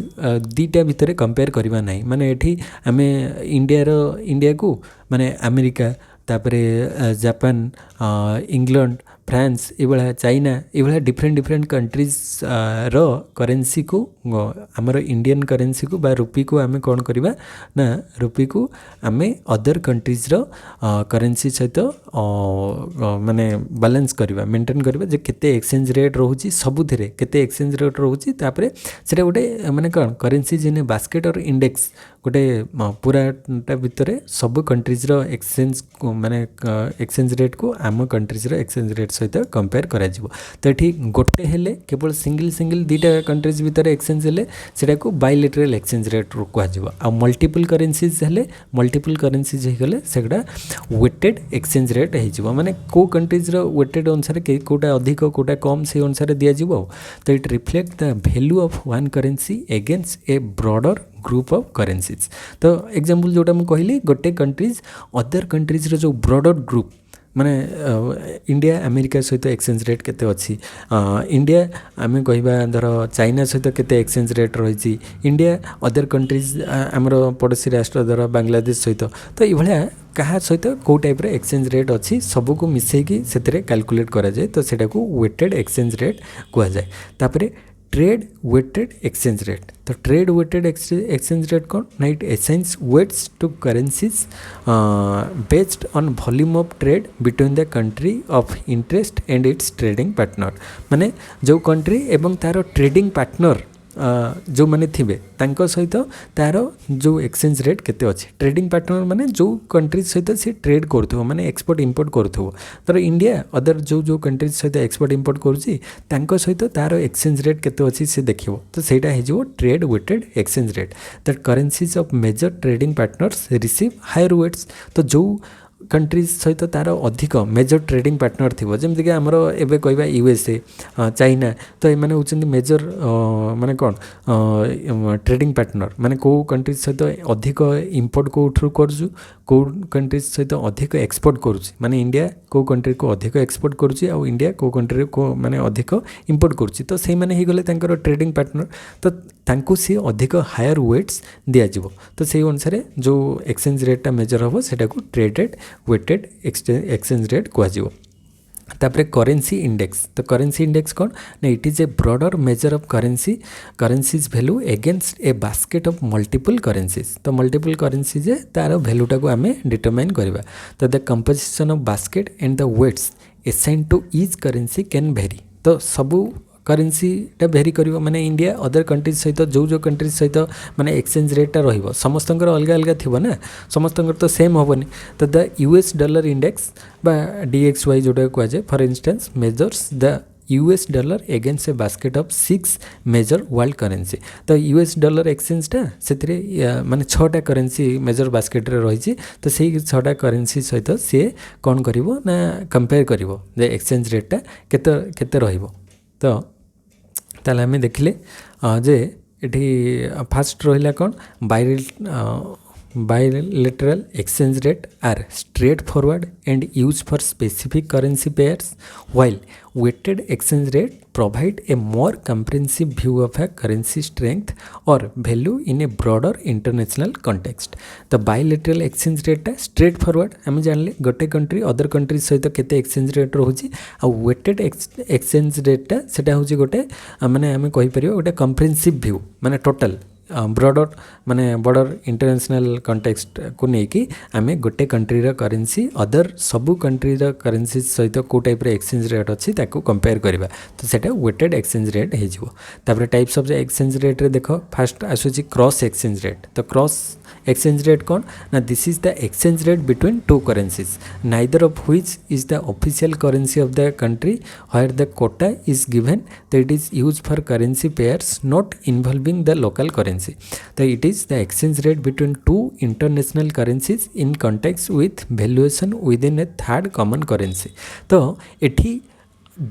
Speaker 1: दीटा भितर कंपेयर करवा नहीं माने एठी आमे इंडिया को माने अमेरिका तापरे जापान इंग्लैंड फ्रांस ये चाइना ये डिफरेंट डिफरेंट कंट्रीज रो करेन्सी को आमर इंडियन करेन्सी को बा रुपी को आमे कौन करवा ना रुपी को आमे अदर कंट्रीज रो करेन्सी सहित माने बैलेंस करवा मेंटेन करवा जे केते एक्सचेंज रेट रोची सबुथिरे केते एक्सचेंज रेट रोची तापरे सेटा गोटे माने कौन करेन्सी जिने बास्केट और इंडेक्स गोटे पूराटा भितर सब कंट्रीज रो एक्सचेंज माने एक्सचेंज रेट को आम कंट्रीज रो एक्सचेंज रेट सहित कंपेयर करा जिवो। तो ये गोटे हेले केवल सिंगल सिंगल दीटा कंट्रीज भितर एक्सचेंज हेले सेटा को बायलैटरल एक्सचेंज रेट कहजिवो। आ मल्टीपल करेन्सीज हेले मल्टीपल करेन्सीज हेगले सेटा वेटेड एक्सचेंज रेट हेजिवो माने को कंट्रीज रो वेटेड अनुसार कोटा अधिक कोटा कम से अनुसार दिया जिवो। तो it reflect the value of one currency against a broader group of currencies. तो एग्जांपल जोटा मु कहली गोटे कंट्रीज अदर कंट्रीज रो जो ब्रॉडर ग्रुप माने इंडिया अमेरिका सहित एक्सचेंज रेट केते अच्छी इंडिया आम कहवा धर चाइना सहित केते एक्सचेंज रेट रही इंडिया अदर कंट्रीज आमर पड़ोसी राष्ट्र धर बांग्लादेश सहित। तो ये क्या सहित कौ टाइप एक्सचेंज रेट अच्छी सबको मिसेकी से कैलकुलेट करा जाए। तो सेटा को वेटेड एक्सचेंज रेट कहुए। तापर ट्रेड वेटेड एक्सचेंज रेट। तो ट्रेड वेटेड एक्सचेंज रेट कौन ना it assigns weights to currencies based on volume of trade between the country of interest and its trading partner. माने जो कंट्री एवं तार trading partner जो माने थिबे तांको सहित तार जो एक्सचेंज रेट केते अच्छे ट्रेडिंग पार्टनर माने जो कंट्रीज सहित से ट्रेड करथो माने एक्सपोर्ट इंपोर्ट करथो। तर इंडिया अदर जो कंट्रीज सहित एक्सपोर्ट इंपोर्ट करूची तांको सहित तार एक्सचेंज रेट केते अच्छी से देखिबो। तो सेटा हे जो trade weighted exchange rate that currencies of major trading partners receive higher weights. तो जो कंट्रीज सहित तार अधिक मेजर ट्रेडिंग पार्टनर थी जमीक आमर एवं कहवा यूएसए चाइना। तो ये होती मेजर माने कौन ट्रेडिंग पार्टनर माने को कंट्रीज सहित अधिक इंपोर्ट कौटू करूँ कौ कंट्रीज सहित अधिक एक्सपोर्ट करुँच माने इंडिया को कंट्री को अधिक एक्सपोर्ट करुँच आ इंडिया को कंट्री को माने अधिक इंपोर्ट करुँच। तो से माने ही गले तांकर ट्रेडिंग पार्टनर। तो तांको सी अधिक हायर वेट्स दिज्व। तो से अनुसार जो एक्सचेंज रेटा मेजर हम सेटा को ट्रेडेड वेटेड एक्सचेंज रेट कहजिवो। तापरे करेन्सी इंडेक्स। तो करेन्सी इंडेक्स कौन ना it is a broader measure of currencies value against a basket of multiple currencies. तो मल्टीपल करेन्सीज तार वैल्यूटा को आम डिटरमाइन करवा। तो the composition of basket and the weights assign to each currency can vary. तो सबू करेन्सीटा भेरी कर माने इंडिया अदर कंट्रीज सहित जो कंट्रीज सहित माने एक्सचेंज रेटा रहिबो समस्तंकर अलग अलग थिबो ना समस्तंकर तो सेम होबनी। तो द यूएस डॉलर इंडेक्स बा DXY जोटा कह जाए for instance measures the US dollar against a basket of 6 major world currency. तो US डॉलर एक्सचेंजटा से माने 6टा करेन्सी मेजर बास्केट रे रही। तो से 6टा करेन्सी सहित सी कौन करिवो ना कंपेयर करिवो जे एक्सचेंज रेटा केते केते रहिबो। तो ताले आम देखिले जे एठी फास्ट रहिला कौन bilateral exchange rate are straightforward and used for specific currency pairs, while weighted exchange rate provide a more comprehensive view of a currency strength or value in a broader international context. तो bilateral exchange rate टा straightforward आम जानले गोटे country other country सहित केते exchange rate रोची आ weighted exchange rate टा सेटा होची गोटे माने आम कहि परियो गोटे कम्प्रिहेंसिव व्यू माने टोटल ब्रॉडर माने बॉर्डर इंटरनेशनल कंटेक्स्ट को लेकिन आम गोटे कंट्रीर करेन्सी अदर सबू कंट्रीर करेन्सी सहित कौ टाइप एक्सचेंज रेट अच्छी कंपेयर करवा तो सेटा वेटेड एक्सचेंज रेट हो टाइप्स ऑफ एक्सचेंज रेट रे देख फास्ट आसूची क्रॉस एक्सचेंज रेट तो क्रॉस एक्सचेंज रेट कौन ना this is the exchange rate between two currencies neither of which is the official currency of the country where the quota is given तो it is use for currency pairs not involving the local currency तो it is the exchange rate between two international currencies in context with valuation within a third common currency तो एठी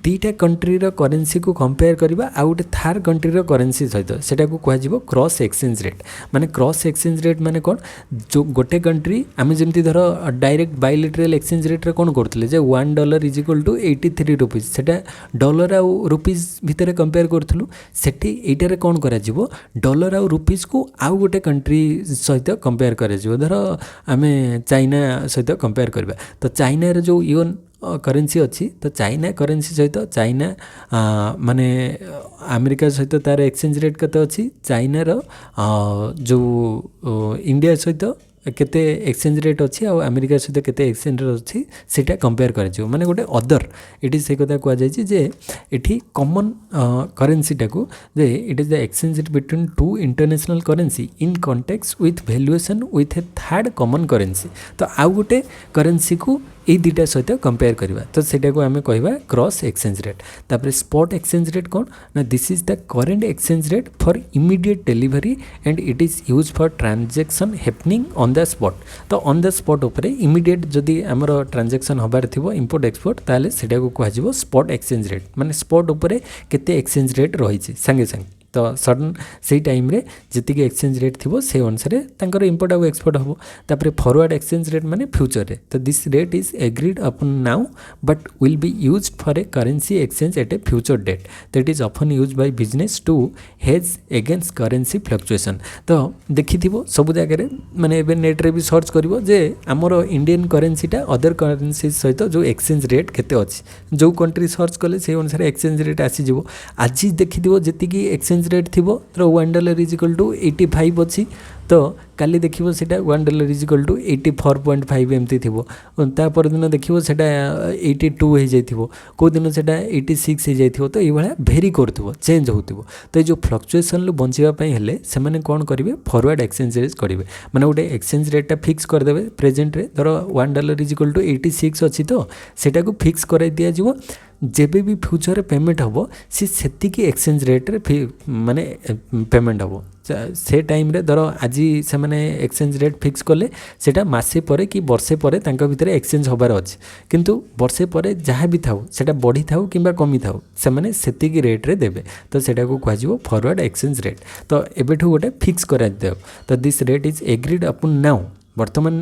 Speaker 1: दीटा कंट्रीर currency को compare करवा आ गोटे third कंट्रीर currency सहित सेटा को कह क्रॉस एक्सचेंज रेट माने क्रॉस एक्सचेंज रेट माने कौन जो गोटे कंट्री आम जमी धर डायरेक्ट बायलेटराल एक्सचेंज रेट रे कौन करते जे $1 इज इक्वल टू 83 रुपीज सेटा डॉलर आउ रुपीज भितर कंपेयर करूँ सेठी एटारे कौन करा डॉलर आउ रुपीज को आउ गोटे कंट्री सहित कंपेयर कर धर आम चाइना सहित कंपेयर करवा तो चाइना रे जो यून करेन्सी अच्छी तो चाइना करेन्सी सहित चाइना माने अमेरिका सहित तार एक्सचेंज रेट केते अच्छी चाइनार जो इंडिया सहित केते एक्सचेंज रेट अच्छी आ अमेरिका सहित केते एक्सचेंज रेट अच्छी सेटा कंपेयर कर माने गोटे अदर इट से कथा कह जाए जे एठी कॉमन करेन्सी टाको जे it is the exchange rate between two international currency in context with valuation with a third common currency तो आउ गोटे करेन्सी को ये दुटा सहित कंपेयर करवा तो सेटा को आम कहवा क्रॉस एक्सचेंज रेट तापर स्पॉट एक्सचेंज रेट कौन ना this is the current exchange rate for immediate delivery and it is use for transaction happening on the spot तो ऑन द स्पॉट उपरे इमीडिएट जदि आमर ट्रांजैक्शन हबार थिबो इंपोर्ट एक्सपोर्ट ताले सेटा को कह स्पॉट एक्सचेंज रेट माने स्पॉट उपरे केते एक्सचेंज रेट रही संगे संगे तो सडन से टाइम रे जी एक्सचेंज रेट थी से अनुसार तंकर इंपोर्ट आउ एक्सपोर्ट हम तापर फॉरवर्ड एक्सचेंज रेट माने फ्यूचर रे तो this rate is agreed upon now but will be used for a currency exchange at a future date तो it is often used by business to hedge against currency fluctuation तो देखि सब जगह माने net रे भी सर्च करिवो जे हमर Indian करेन्सीटा other currency सहित जो एक्सचेंज रेट केते अछि जो कंट्री सर्च कले से अनुसार एक्सचेंज रेट आसी जिवो आज देखि जेतिकी एक्सचेंज रेट थी तो $1 इज इक्वल टू 85 अच्छी तो काली देखिए सेटा $1 इज इक्वल टू 84.5 एमती थी तापर दिन देखिए सेटा 82 हो जाइथिबो को दिन सेटा 86 हो जाइथिबो तो ये भाया भेरी करथिबो चेंज होथिबो तो जो फ्लक्चुएशन लु बंचिबा पई हेले से माने कोन करिवे फॉरवर्ड एक्सचेंज रेट करिवे माने गोटे एक्सचेंज रेट टा फिक्स कर देबे प्रेजेंट रे धरो $1 इज इक्वल टू 86 अछि तो सेटा को फिक्स कराई दिया जिवो जेबे भी फ्यूचर पेमेंट हम सी सेतिकी एक्सचेंज रेट रे माने पेमेंट हम से टाइम रे धर आज से माने एक्सचेंज रेट फिक्स कले सेटा मासे परे कि वर्षे परे तांका भितरे एक्सचेंज होबार अछि किंतु वर्षे परे जहाँ भी थाउ सेटा बढ़ी थाउ किंबा कमी थाउ से माने सेतिकी रेट रे देबे तो सेटा को कहजिवो फॉरवर्ड एक्सचेंज रेट तो एबेठु गोटे फिक्स करा देव तो this rate is agreed upon now बर्तमान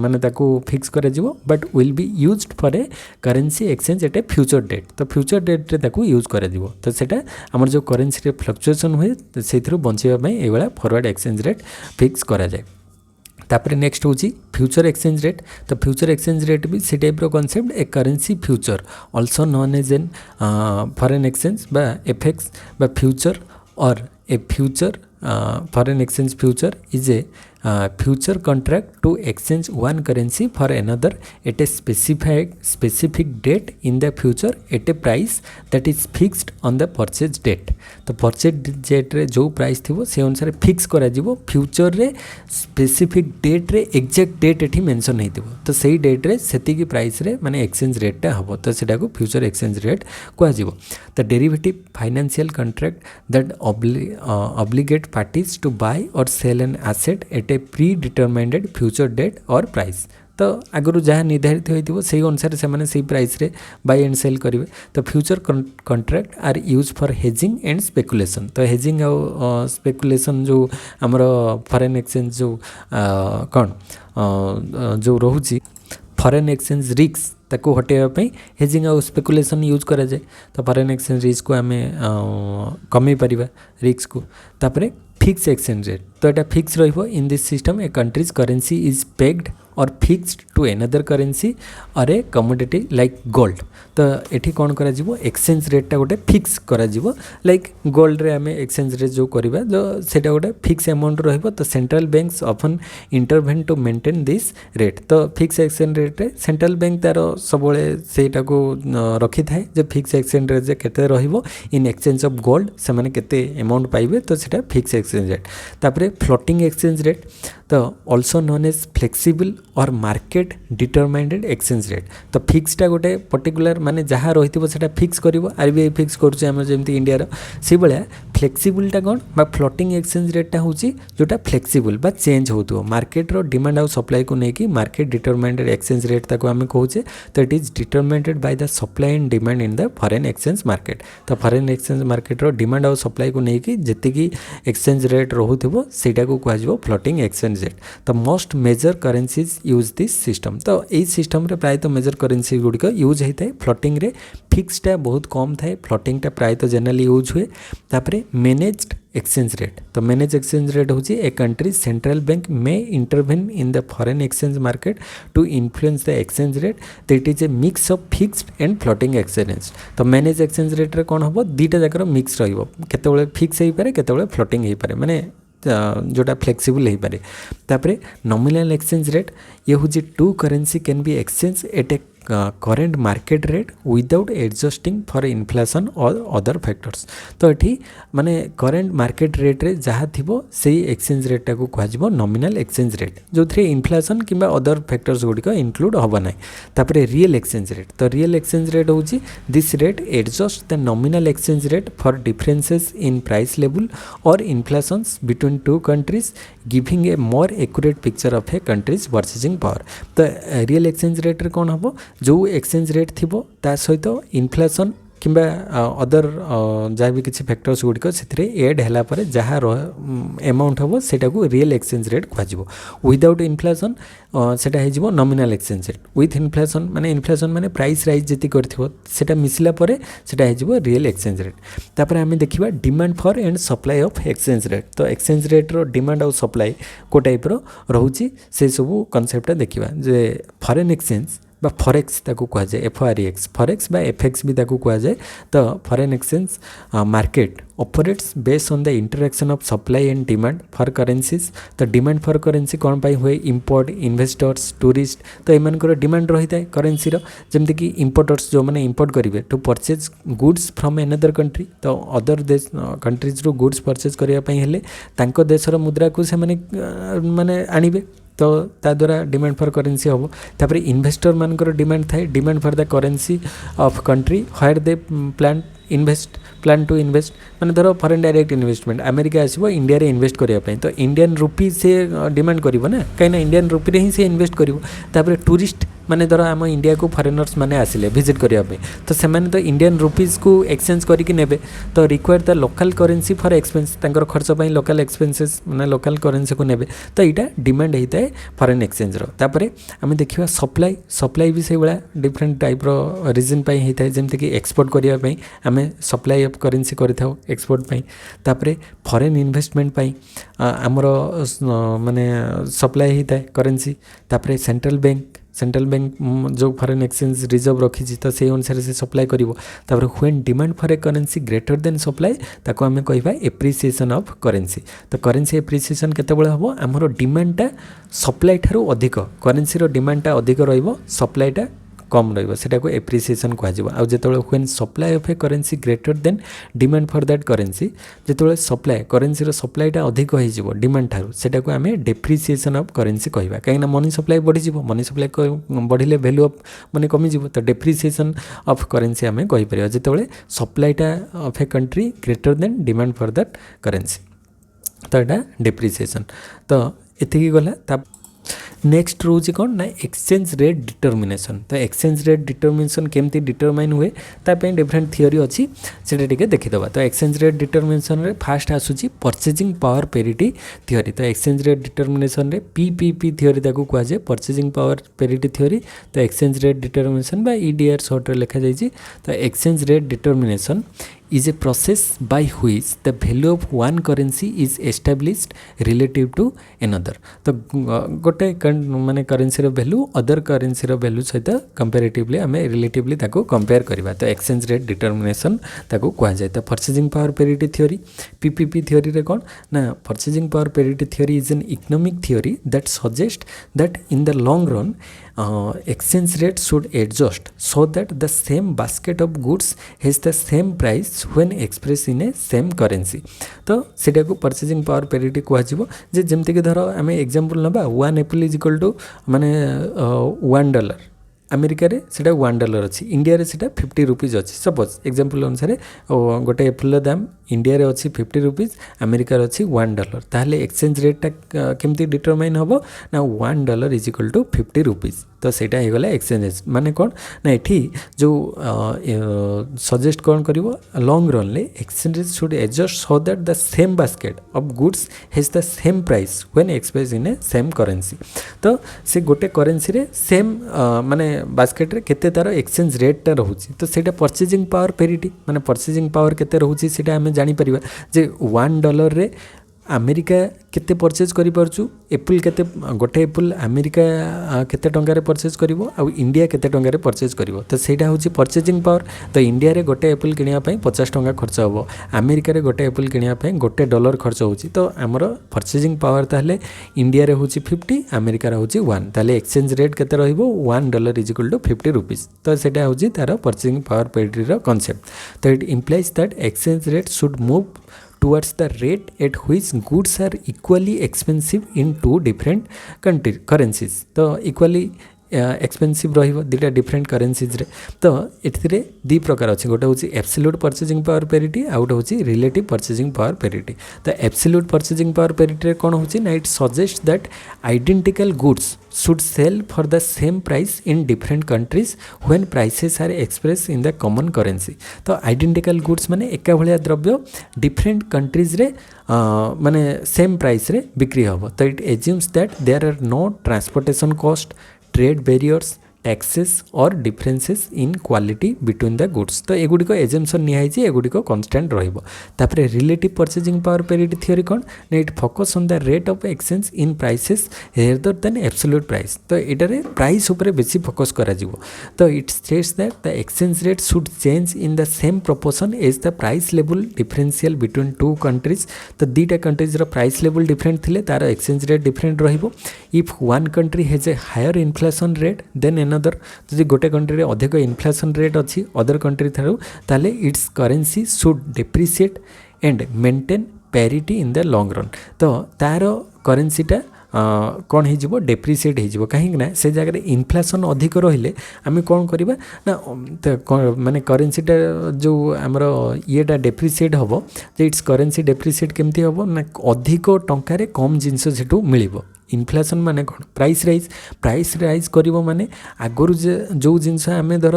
Speaker 1: माने ताको फिक्स करा जिवो but will be used for a currency exchange at a future date तो फ्यूचर डेट रे ताको यूज करा जिवो तो सेटा हमर जो करेन्सी रे फ्लक्चुएशन हुए सेथिरु बंचिबा पई एवला फॉरवर्ड एक्सचेंज रेट फिक्स करा जाय तापर नेक्स्ट होची फ्यूचर एक्सचेंज रेट तो फ्यूचर एक्सचेंज रेट भी से टाइप रो concept a currency future also known as an foreign exchange बा एफएक्स बा future or a future foreign exchange future is a future contract to exchange one currency for another at a specific date in the future at a price that is fixed on the purchase date तो purchase date रे जो price थी से अनुसार fix करा जिवो future रे specific date रे एग्जैक्ट डेट एठी मेंशन नहीं थिबो तो सही डेट रे सेति की प्राइस रे माने एक्सचेंज रेट टा हबो तो सेटा को फ्यूचर एक्सचेंज रेट कहा जिवो the derivative financial contract that obligate parties to buy or sell an asset at a predetermined future date or price तो आगु जहाँ निर्धारित होइथिबो सेही अनुसार से माने सेही प्राइस रे बाय एंड सेल करिवे। तो future contract are use for hedging and speculation. तो हेजिंग आ स्पेकुलेशन जो हमर फॉरेन एक्सचेंज जो कौन जो रोची फॉरेन एक्सचेंज रिस्क ताको हटेबा हेजिंग आउ स्पेकुलेशन यूज करा जाए। तो फॉरेन एक्सचेंज रिस्क को आम कमे पारिबा रिस्क को। तापरे फिक्स एक्सचेंज रेट। तो यहाँ फिक्स रहिबो in this system A countries currency is pegged और fixed to another currency or A commodity like gold. तो ये कौन करा जीवो एक्सचेंज रेटा गोटे फिक्स करा जीवो लाइक गोल्ड रे आमे एक्सचेंज रेट जो करबा जो सेटा गोटे फिक्स अमाउंट रहिबो। तो central banks often intervene to maintain this rate. तो फिक्स एक्सचेंज रेट रे सेंट्रल बैंक तार सबले सेटा को रखी थाए जे फिक्स एक्सचेंज रेट जे केते रहिबो इन एक्सचेंज ऑफ गोल्ड से माने केते अमाउंट पाइबे। तो सेटा फिक्स एक्सचेंज रेट। तापरे फ्लोटिंग एक्सचेंज रेट तो ऑल्सो नोन एज फ्लेक्सिबल और मार्केट डिटरमाइंडेड एक्सचेंज रेट। तो फिक्सटा गोटे पर्टिकुलर माने जहाँ रही सेटा फिक्स करिवो आरबीआई फिक्स करुचे आम जमी इंडिया से भाया फ्लेक्सिबलटा कौन बा फ्लोटिंग एक्सचेंज रेटा हूँ जोटा फ्लेक्सिबल बा चेंज हो मार्केट रो डिमांड आउ सप्लाई को लेकिन मार्केट डिटरमाइंडेड एक्सचेंज रेट ताको आम कहूचे। तो it is determined by the supply and demand in the foreign exchange market. तो फॉरेन एक्सचेंज मार्केट रो डिमांड आउ सप्लाई को लेकिन जी एक्सचेंज रेट रोथो सेटा को कह फ्लोटिंग एक्सचेंज रेट। तो most major currencies use this system. तो यही सिस्टम रे प्रायतः मेजर करेन्सी गुड़िक यूज होता है। फ्लोटिंग रे फिक्सटा बहुत कम थाए फ्लोटिंगटा प्रायतः जनरली यूज हुए। तापरे मैनेज्ड एक्सचेंज रेट। तो मैनेज एक्सचेंज रेट हूँ a country central bank may intervene in the foreign exchange market to influence the exchange rate. तो it is a mix of fixed and floating exchange. तो manage exchange rate रे कौन हम दुईटा जाकर mix रते fix हो पारे केतबेले फ्लोटिंग हो पारे माने जोटा फ्लेक्सिबल हो पारे। तापरे नॉमिनल एक्सचेंज रेट ये हूँ two currency can be exchange at a current market rate without adjusting for inflation or other factors. तो ये माने करेंट मार्केट रेट रे जहाँ थिबो सेही एक्सचेंज रेटा को कह नॉमिनल एक्सचेंज रेट जो थे इन्फ्लेशन किंबा अदर फैक्टर्स गुड़िक इंक्लूड हम ना। तापरे रियल एक्सचेंज रेट। तो रियल एक्सचेंज रेट हूँ this rate adjust the nominal exchange rate for differences in price level or inflations between two countries giving a more accurate picture of a countries purchasing power. तो real exchange rate रे कौन हम जो exchange rate थिबो ता सहित inflation किंबा other जहाँ भी किसी फैक्टर्स गुड़िक से एड है जहाँ अमाउंट हम सेटा को रियल एक्सचेंज रेट कह। विदाउट इन्फ्लेशन सेटा हो nominal exchange rate. With inflation माने इन्फ्लेशन माने प्राइस राइज जी कर मिसला सेटा हो रियल एक्सचेंज रेट। तापर आम देखा demand for and supply of exchange rate. तो एक्सचेंज रेट रो डिमांड और सप्लाई को टाइप रोचे से सब कनसेप्ट देखा जे फॉरेन एक्सचेंज बा फॉरेक्स ताको कह जाए FREX फॉरेक्स बा FX भी ताको कह जाए। तो foreign exchange market operates based on the interaction of supply and demand for currencies. तो डिमांड फॉर करेंसी कौन पाई हुए इंपोर्ट इन्वेस्टर्स टूरिस्ट। तो एमानकर डिमांड रही है करेंसी जमती कि इंपोर्टर्स जो मैंने इंपोर्ट करेंगे to purchase goods from another country. तो अदर देश कंट्रीज रू गुड्स परचेज करने देशर मुद्रा को से माने आणवे। तो ता द्वारा डिमांड फॉर करेंसी हम। तापर इन्वेस्टर मानकर डिमांड थाए demand for the currency of country where they plan to invest. माने धर फॉरेन डायरेक्ट इन्वेस्टमेंट अमेरिका आसो इंडिया रे इन्वेस्ट करने। तो इंडियन रुपी से डिमांड करिवो ना कहीं इंडियन रुपी रे ही से इन्वेस्ट करिवो। तापर टूरिस्ट माने धर आम इंडिया को फॉरेनर्स माने आसिले विजिट करने तो सेमाने तो इंडियन रुपीज को एक्सचेंज करके नेबे। तो require the local currency for expense तांकर खर्च पाई लोकल एक्सपेंसेस माने लोकल करेंसी को नेबे। तो यहाँ डिमांड होता है फॉरेन एक्सचेंज रो। तापर आम देखा सप्लाई भी से भाया डिफरेंट टाइप रो रीजन पाई होता है जमती कि एक्सपोर्ट करने आम सप्लाई ऑफ करेंसी करथाउ एक्सपोर्ट पाई। तापर फॉरेन इन्वेस्टमेंट पाई आमर माने सप्लाई होता है करेंसी। तापर सेंट्रल बैंक जो फॉरेन एक्सचेंज रिजर्व रखी तो से अनुसार से सप्लाई कर। When demand for a currency greater than supply ताको आम कहवा एप्रिसिएशन ऑफ करेंसी। तो करेंसी एप्रिसिएशन केतेबेले हम आमर डिमांडटा सप्लाई ठारू अधिक करेंसी रो डिमांडटा अधिक रहिबो सप्लाईटा कम रहा को एप्रिसिएशन कह। जो when supply of A currency greater than demand for that currency जो सप्लाई करेंसी रो सप्लाईटा अधिक हो डिमांड ठारू सेटा को आम डेप्रिसिएशन ऑफ करेंसी कहवा। कहीं मनी सप्लाई बढ़ी मनी सप्लाई बढ़िले वैल्यू ऑफ मनी कमिज। तो डेप्रिसिएशन ऑफ करेंसी आम कहीपर जो सप्लाईटा of a country greater than demand for that currency. तो यहाँ डेप्रिसिएशन। तो ये गला नेक्स्ट रोचे कौन ना एक्सचेंज रेट डिटर्मिनेशन। तो एक्सचेंज रेट डिटर्मिनेशन केमती डिटरमाइन हुए तापाई डिफरेंट थियोरी अच्छी से देखीदे। तो एक्सचेंज रेट डिटर्मिनेशन रे फास्ट आसूची परचेजिंग पावर पेरिटी थियोरी। तो एक्सचेंज रेट डिटर्मिनेशन रे पीपीपी थियोरी ताकू कहुए परचेजिंग पावर पेरिटी थियोरी। तो एक्सचेंज रेट डिटर्मिनेशन बा ईडीआर शॉर्ट रे लिखा जाइए। तो exchange rate determination is a process by which the value of one currency is established relative to another। तो गोटे माने करेन्सी रो वैल्यू अदर करेन्सी रो value सहित कंपैरेटिवली आम रिलेटिवली ताको कंपेयर करबा। तो एक्सचेंज रेट डिटर्मिनेशन ताको कहा जाए। तो purchasing power parity theory PPP theory रे कौन ना purchasing power parity theory is an economic theory that suggest that in the long run exchange rate should adjust so that the same basket of goods has the same price when expressed in a same currency। तो सेटा को purchasing power parity कहजिवो जे जेमति के धर आम example नबा 1 Apple is equal to माने $1। America रे सेटा $1 अच्छी, इंडिया रे सेटा 50 रुपीज अच्छी। सपोज एग्जांपल अनुसार गोटे एप्पल दाम इंडिया रे अच्छी 50 रुपीज, अमेरिका रे अच्छी $1। ताहले एक्सचेंज रेटा केमती डिटरमाइन होबो ना $1 इज इक्वल टू 50 रुपीज। तो सेटा हो गला एक्सचेंज माने कौन ना एठी जो सजेस्ट कौन करिवो लॉन्ग रन ले exchange should adjust so that the same basket of goods has the same price when express in A same currency. तो से गोटे करेन्सी रे सेम माने बास्केट रे केते तार एक्सचेंज रेट रोचे। तो सेटा परचेजिंग पावर पेरिटी माने परचेजिंग पावर केते रोचे सेटा आमे जानि परिबा जे $1 रे अमेरिका केते परचेज करि परचु एप्पल केते गोटे एप्पल अमेरिका केते टंका परचेज करिवो आ इंडिया केते टंका परचेज करिवो। तो सेटा होची परचेजिंग पावर। तो इंडिया रे गोटे एप्पल किनिया पई 50 टंका खर्च होबो, अमेरिका रे गोटे एप्पल किनिया पई $1 खर्च होची। तो हमर परचेजिंग पावर ताहले इंडिया रे होची 50, अमेरिका रे होची 1। ताहले एक्सचेंज रेट केते रहिबो $1 इज इक्वल टू 50 रुपीस। तो सेटा होची तार परचेजिंग पावर पेरिटी रो कांसेप्ट। तो it implies that exchange rate should move towards the rate at which goods are equally expensive in two different currencies। तो equally एक्सपेनसिव रहिबो दुटा डिफरेंट करेन्सीज रे। तो एथिरे दी प्रकार अछि, गोटे होची एब्सोल्यूट परचेजिंग पावर पेरिटी आ गोटे होची रिलेटिव परचेजिंग पावर पेरिटी। तो एब्सोल्यूट परचेजिंग पावर पेरिटी रे कोन होची ना it suggest that identical goods should sell for the same price in different countries when prices are expressed in the common currency। तो identical goods माने एका भलिया द्रव्य different countries रे माने सेम प्राइस रे बिक्री होबो। तो it assumes that there are no transportation cost, trade barriers, taxes or differences in quality between the goods. तो एगुड़िक एजम्पशन निहाई एगुड़िक कन्स्टांट रहिबो। तापरे relative purchasing power parity theory कौन ना it focus on the rate of exchange in prices rather than absolute price. तो एटारे प्राइस उपरे बेसी फोकस करा जिवो। तो it states that the exchange rate should change in the same proportion as the price level differential between two countries. तो दीटा countries रो प्राइस लेवल डिफरेंट थिले तार एक्सचेंज रेट डिफरेंट रहिबो। If one country has a higher inflation rate than other, जदि गोटे country अधिक inflation rate अच्छी अदर कंट्री थारू ताले its currency should depreciate and maintain parity in the long run. तो तार करेन्सीटा कौन हो डेप्रिसिएट हो कहीं से जगह इन्फ्लेशन अधिक रहिले आम कौन करवा ना तो माने करेन्सीटा जो आमर येटा डेप्रिसिएट हम इट्स करेन्सी डेप्रिसिएट केमती हम ना अधिक टंकार कम जिनस सेठू मिल। इन्फ्लेशन माने कौन प्राइस राइज करिवो माने आगरु जो जिनस आम धर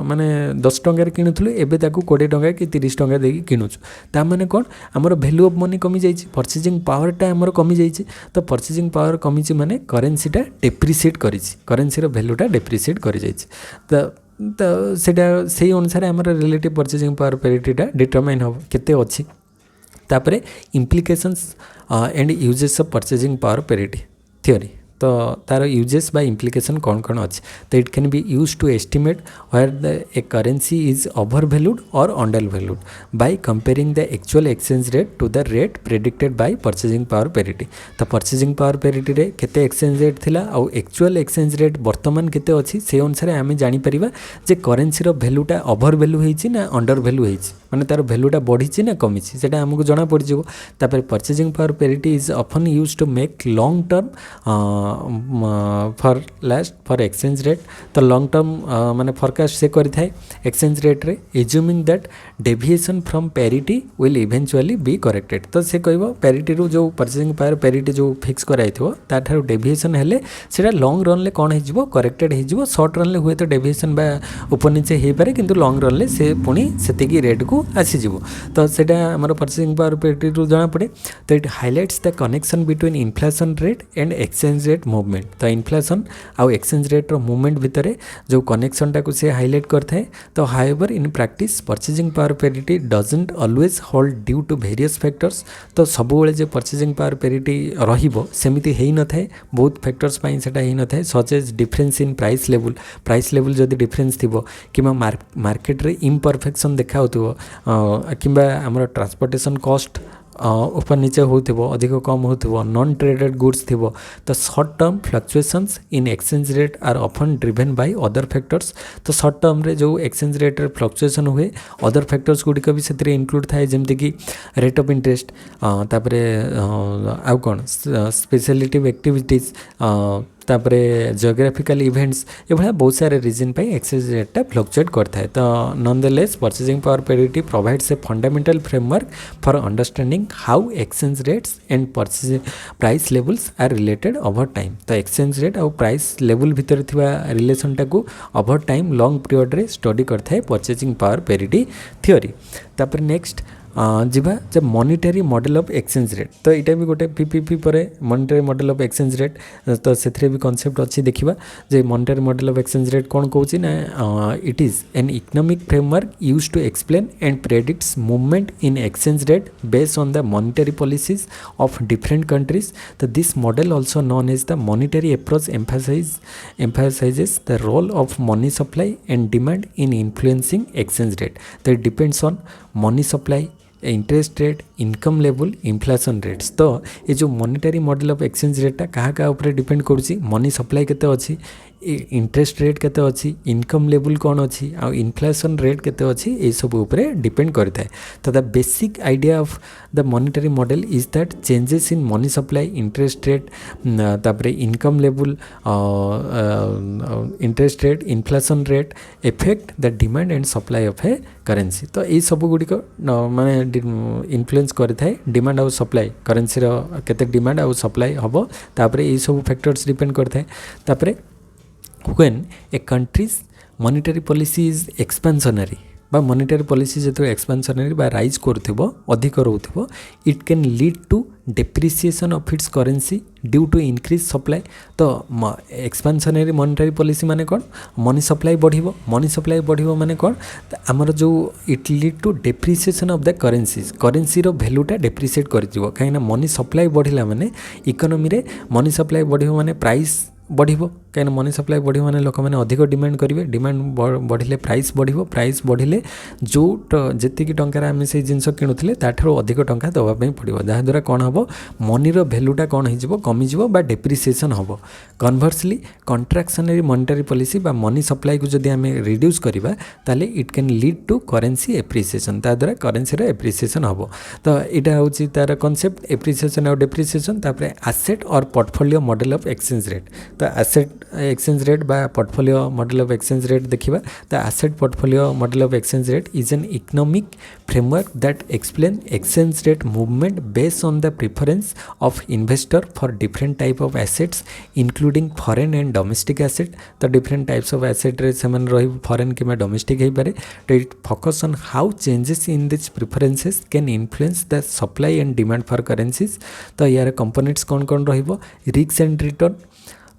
Speaker 1: माने 10 टंकार किणुलु एबे ताकू 20 टंका कि 30 टंका देकी किणुचु ता माने कौन आमर वैल्यू ऑफ मनी कमी जाइए, परचेजिंग पावरटा आमर कमी जाइए। तो परचेजिंग पावर कमी माने करेन्सीटा डेप्रिसिएट करिछि, करेन्सीर वैल्यूटा डेप्रिसिएट करि जाइछि। तो सेटा सेही अनुसार आमर रिलेटिव परचेजिंग पावर पेरिटीटा डिटरमाइन हो केते अछि। तापरे implications and uses of purchasing power parity theory. तो तार यूजेस बाय इम्प्लिकेशन कौन कौन अच्छे। तो it can be use to estimate where the a currency is over valued or under valued by comparing the actual exchange rate to the rate predicted by purchasing power parity. तो purchasing power parity रे केते exchange rate थिला और actual exchange rate वर्तमान केते अछि से अनुसार आमे जानि परिबा जे करेन्सी रो वैल्यूटा ओवर वैल्यू हेछि ना अंडर वैल्यू हेछि। माने तार भैल्यूटा बढ़ी ना कमी से आमको जना पड़ जापर purchasing power parity is often use to make long term for exchange rate तो लॉन्ग टर्म माने फोरकास्ट से करें एक्सचेंज रेट रे assuming that deviation from parity will eventually be corrected तो से कह पेरिटी रू जो परचेजिंग पावर पेरिटी जो फिक्स कराई ताठार डेविएशन हेले सेटा लॉन्ग रन ले कौन हो करेक्टेड हो शॉर्ट रन ले हुए तो डेविएशन बा ऊपर नीचे हो पारे किंतु लॉन्ग रन ले से पुणी से रेट को आसीजिवो तो सेटा हमर परचेजिंग पावर पेरिटी रू जना पड़े तो it highlights the connection between inflation rate and exchange rate movement तो इन्फ्लेशन आउ एक्सचेंज रेट रो मूवमेंट भितर जो कनेक्शन टाक से हाइलाइट करता है तो however in practice purchasing power parity doesn't always hold due to various factors तो सबुबले जो परचेजिंग पावर पेरिटी रहिबो सेमिति हेई न थाए बहुत फैक्टर्स पाई सेटा हेई न थाए such age difference in price level जदि डिफरेंस थिबो किबा मार्केट रे इम्परफेक्शन देखा होतिबो किबा हमर ट्रांसपोर्टेशन कॉस्ट ऊपर नीचे होतिबो अधिक कम होतिबो नॉन ट्रेडेड गुड्स थिबो तो short term fluctuations in exchange rate are often driven by other factors तो शॉर्ट टर्म रे जो एक्सचेंज रेट रे फ्लक्चुएशन हुए अदर फैक्टर्स गुडिक भी से इंक्लूड थाए जेमति कि रेट ऑफ इंटरेस्ट तापरे आउ कोन स्पेशलिटी एक्टिविटीज तापरे जियोग्राफिकल इवेंट्स ये भाया बहुत सारे रीजन पे एक्सचेंज रेटा फ्लक्चुएट करता है तो nonetheless purchasing power parity provides a fundamental framework for understanding how exchange rates and purchase price levels are related over time तो एक्सचेंज रेट और प्राइस लेवल भितर थिबा रिलेशनटा को ओवर टाइम लॉन्ग पीरियड रे स्टडी करता है परचेजिंग पावर पेरिटी थ्योरी तापर नेक्स्ट जीवा जब monetary model of exchange rate तो यहाँ भी गोटे पीपीपी पर monetary model of exchange rate तो से भी कॉन्सेप्ट अच्छी देखा जे monetary model of exchange rate कौन कहूँ ना it is an economic framework use to explain and predicts movement in exchange rate based on the monetary policies of different countries तो this model also known as the monetary approach emphasizes the role of money supply and demand in influencing exchange rate तो it depends on money supply interest rate income level inflation rates तो ये जो monetary model of exchange रेटा क्या ऊपर depend करुँची money supply केते अच्छी interest rate केते अच्छी इनकम लेवल कौन अच्छी आ इन्फ्लेशन रेट केते अच्छी ये सब ऊपर डिपेंड करता है तो the basic idea of the monetary model is that changes in money supply interest rate तापर income level interest rate inflation rate affect the demand and supply of a currency तो ये सब गुड़िक माने इन्फ्लुएंस करें डिमांड आउ supply currency केते demand आउ सप्लाई हम तापर ये सब फैक्टर्स डिपेंड करता है तापर when a country's monetary policy is expansionary बा मॉनिटरी पॉलिसी जो एक्सपेंशनरी बा राइज करुथिबो अधिक रहउथिबो it can lead to depreciation of its currency due to increase supply तो एक्सपेंशनरी मॉनिटरी पॉलिसी माने कौन मनी सप्लाई बढ़िबो माने कौन आमर जो it lead to depreciation of the currency रो वैल्यूटा डेप्रिसिएट करजिवो काइना मनी सप्लाई बढ़िला माने इकोनॉमी रे मनी सप्लाई बढ़िबो माने प्राइस बढ़िबो कहीं मनी सप्लाई बढ़िबो माने लोक माने अधिक डिमांड करेंगे डिमांड बढ़िले प्राइस बढ़िबो प्राइस बढ़िले जो जेतिकी टंकार आम से जिनस किणुले ताठू अधिक टंका देवाई पड़ो जहाँद्वारा कौन हम मनीर भैल्यूटा कौन हो कमिजिवो बा डेप्रिसिएशन हम कन्भर्सली कंट्राक्शनरी मॉनिटरी पॉलिसी बा मनी सप्लाई को जदि आम रिड्यूस करवा ताले it can lead to currency appreciation ताद्वारा करेन्सी एप्रिसिएशन हम तो यहाँ हूँ तार कॉन्सेप्ट एप्रिसिएशन और डेप्रिसिएशन तापर एसेट और portfolio model of exchange rate तो एसेट एक्सचेंज रेट बा portfolio model of exchange rate देखिबा तो asset portfolio model of exchange rate is an economic framework that explain exchange rate movement based on the preference of investor for different type of assets including foreign and domestic asset तो different types of asset रे सेमन रही foreign कि domestic हो पारे तो it focus on how changes in this preferences can influence the supply and demand for currencies तो यार कंपोनेंट्स कौन कौन रहिबो रिस्क एंड रिटर्न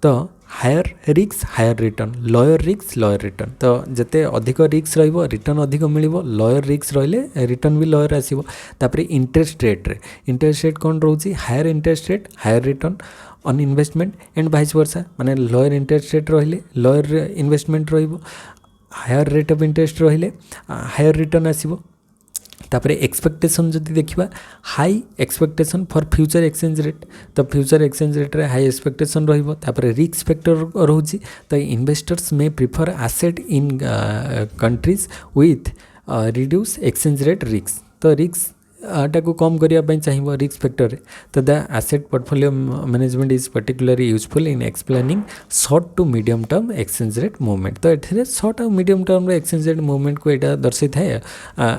Speaker 1: तो higher risk higher return lower return तो जिते अधिक रिस्क रहिबो रिटर्न अधिक मिलिबो लोअर रिस्क रहिले रिटर्न भी लोअर आसीबो तापर इंटरेस्ट रेट कौन रोची higher interest rate higher return on investment and vice versa माने लोअर इंटरेस्ट रेट रहिले लोअर इन्वेस्टमेंट रहिबो हायर रेट ऑफ इंटरेस्ट रहिले हायर रिटर्न आसीबो तापर एक्सपेक्टेशन जदि देखिबा high expectation for future exchange rate तो फ्यूचर एक्सचेंज रेट रे हाई एक्सपेक्टेशन रहिबो तापर रिस्क फैक्टर रहउची तो investors may prefer asset in countries with reduce exchange rate risk तो रिस्क टाको कम करने चाहिए रिस्क फैक्टर तो the asset portfolio management is particularly useful in explaining short to medium term exchange rate movement तो ये शॉर्ट और medium term exchange rate movement को यहाँ दर्शाई थाए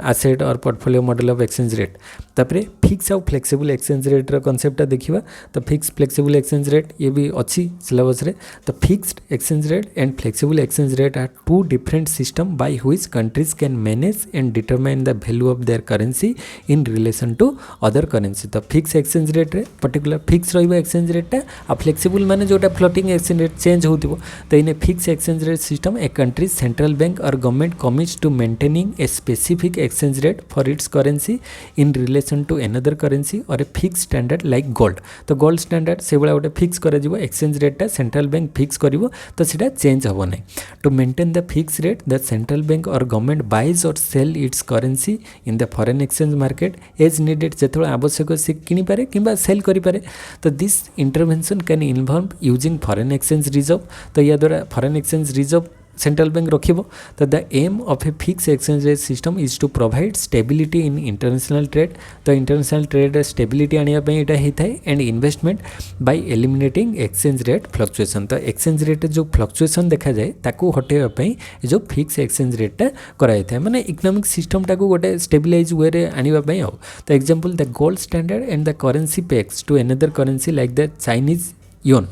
Speaker 1: एसेट और portfolio model of exchange rate तापर फिक्स आउ फ्लेक्सिबल एक्सचेंज रेट कॉन्सेप्ट देखा तो फिक्स फ्लेक्सिबल एक्सचेंज रेट ये भी अच्छी सिलेबस रे तो fixed exchange rate and flexible exchange rate are two different system by which countries can manage and determine the value of their currency in relation to other currency तो fix exchange rate रे particular fix रही exchange रेटा आ flexible माने जोटा floating exchange rate change होतिबो तो in fix exchange rate system a country central bank or government commits to maintaining a specific exchange rate for its currency in relation to another currency or a fix standard like gold तो gold standard से भाया गोटे fix कर exchange रेटा central bank fix कर तो सीटा change हम ना to maintain the fix rate the central bank or government buys or sell its currency in the foreign exchange market as needed जो आवश्यक सी किनीपे कि सेल करें तो this intervention can involve using foreign exchange reserve तो या द्वारा foreign exchange reserve central bank रखिबो तो the aim of a fix exchange rate system is to provide stability in international trade तो इंटरनेशनल ट्रेड स्टेबिलिटी आने यहाँ होता है and investment by eliminating exchange rate fluctuation तो एक्सचेंज रेट जो fluctuation देखा जाए ताकू हटेवाई जो फिक्स एक्सचेंज रेटा कराई था माने इकोनॉमिक सिस्टम टाको गोटे स्टेबिलाइज वे रे आने आउ तो example the gold standard and the currency pegs to another currency like the Chinese yuan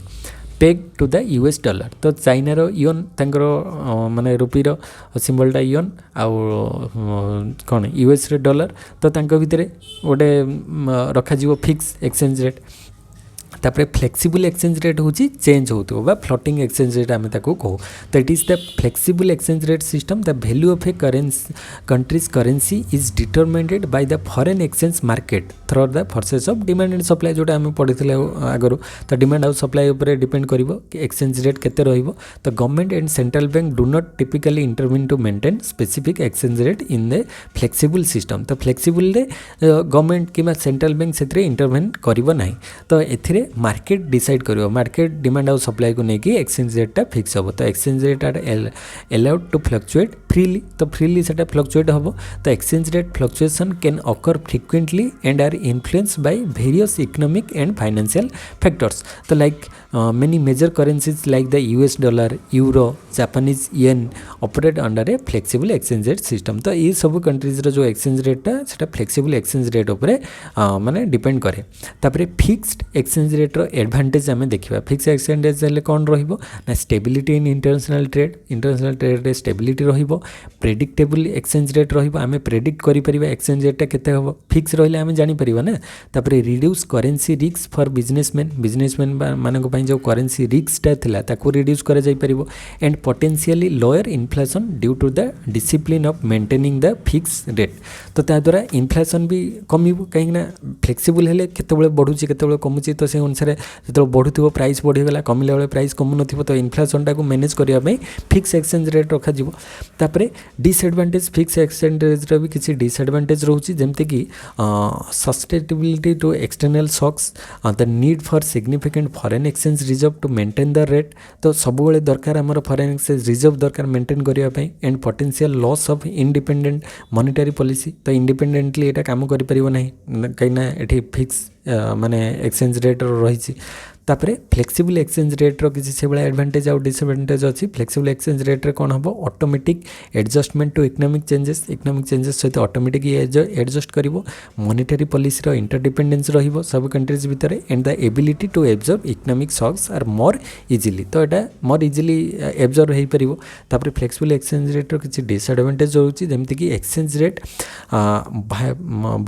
Speaker 1: peg to the US dollar तो चाइनार योन तंकर माने रुपीर सिंबलटा योन आउ कौन यूएस रे डॉलर तो तांक भितर गोटे रखा फिक्स एक्सचेंज रेट तापर फ्लेक्सिबल एक्सचेंज रेट हूँ चेंज हो फ्लोटिंग एक्सचेंज रेट आम कहू तो it is the flexible exchange rate system the value of a countries currency is determined by the foreign exchange market through the forces of demand and supply जोटा आम पढ़ी आगु तो demand आउ supply उपर डिपेंड कर एक्सचेंज रेट केते रहिबो तो government and central bank do not typically intervene to maintain specific exchange rate in the flexible system तो फ्लेक्सिबल गवर्नमेंट कि सेंट्रल बैंक से इंटरवीन करिवो नाही तो एथिरे मार्केट डिसाइड करिवो मार्केट डिमांड आउ सप्लाई को लेकिन एक्सचेंज रेटा फिक्स हम तो exchange rate are allowed to fluctuate freely तो फ्रीली से फ्लक्चुएट हम तो exchange rate fluctuation can occur frequently and are influence by various economic and financial factors तो like many major currencies like the US dollar euro Japanese yen operate under a flexible exchange rate system तो ये सब countries जो exchange रेटा से flexible exchange rate उपर माने depend करे तापर फिक्स्ड एक्सचेंज रेट्र एडभांटेज आम देखा फिक्स एक्सचेंज हेल्ले कौन रहा stability in international trade stability रहिबो प्रेडिक्टेबल एक्सचेंज रेट रहिबो आमे प्रेडिक्ट करि परिबा एक्सचेंज रेटा केते हबो फिक्स रहिले आमे जानि परिबा ना तापर reduce currency risk for businessman मानक पई जो करेंसी रिस्क थिला ताको रिड्यूस करा जाय परिबो and potentially lower inflation due to the discipline of maintaining the fix rate तो ता द्वारा इन्फ्लेशन भी कमिबो कहीं फ्लेक्सिबल हेले केतेबेले बढ़ुची केतेबेले कमुची तो से अनुसार जो बढ़ुव प्राइस बढ़ीगला कमिला बेले प्राइस कमु न तो इन्फ्लेशन टाक मैनेज करने फिक्स एक्सचेंज रेट रखा डिसएडवांटेज फिक्स एक्सचेंज रेट भी किसी डिसएडवांटेज रोचे जमती कि sustainability to external shocks the need for significant foreign exchange reserve to maintain the rate तो सब दरकार आमर फॉरेन एक्सचेंज रिजर्व दरकार मेंटेन करने and potential loss of independent monetary policy तो इंडिपेंडेंटली यहाँ काम कर कहीं फिक्स माने एक्सचेंज रेट रही तापर फ्लेक्सिबल एक्सचेंज रेट्र किसी से भाया एडभांटेज आउ डिसएडभांटेज अच्छी फ्लेक्सिबल एक्सचेंज रेट्रे कौन हम automatic adjustment to economic changes सहित ऑटोमेटिक एडजस्ट कर मॉनेटरी पॉलिसी इंटरडिपेंडेंस रहिबो सब कंट्रीज भितर and the ability to absorb economic shocks are more easily तो यहाँ मोर इजिली एब्जॉर्ब हो पारिबो तापर फ्लेक्सिबल एक्सचेंज रेट्र किसी डिसएडभांटेज रोचे जमती कि एक्सचेंज रेट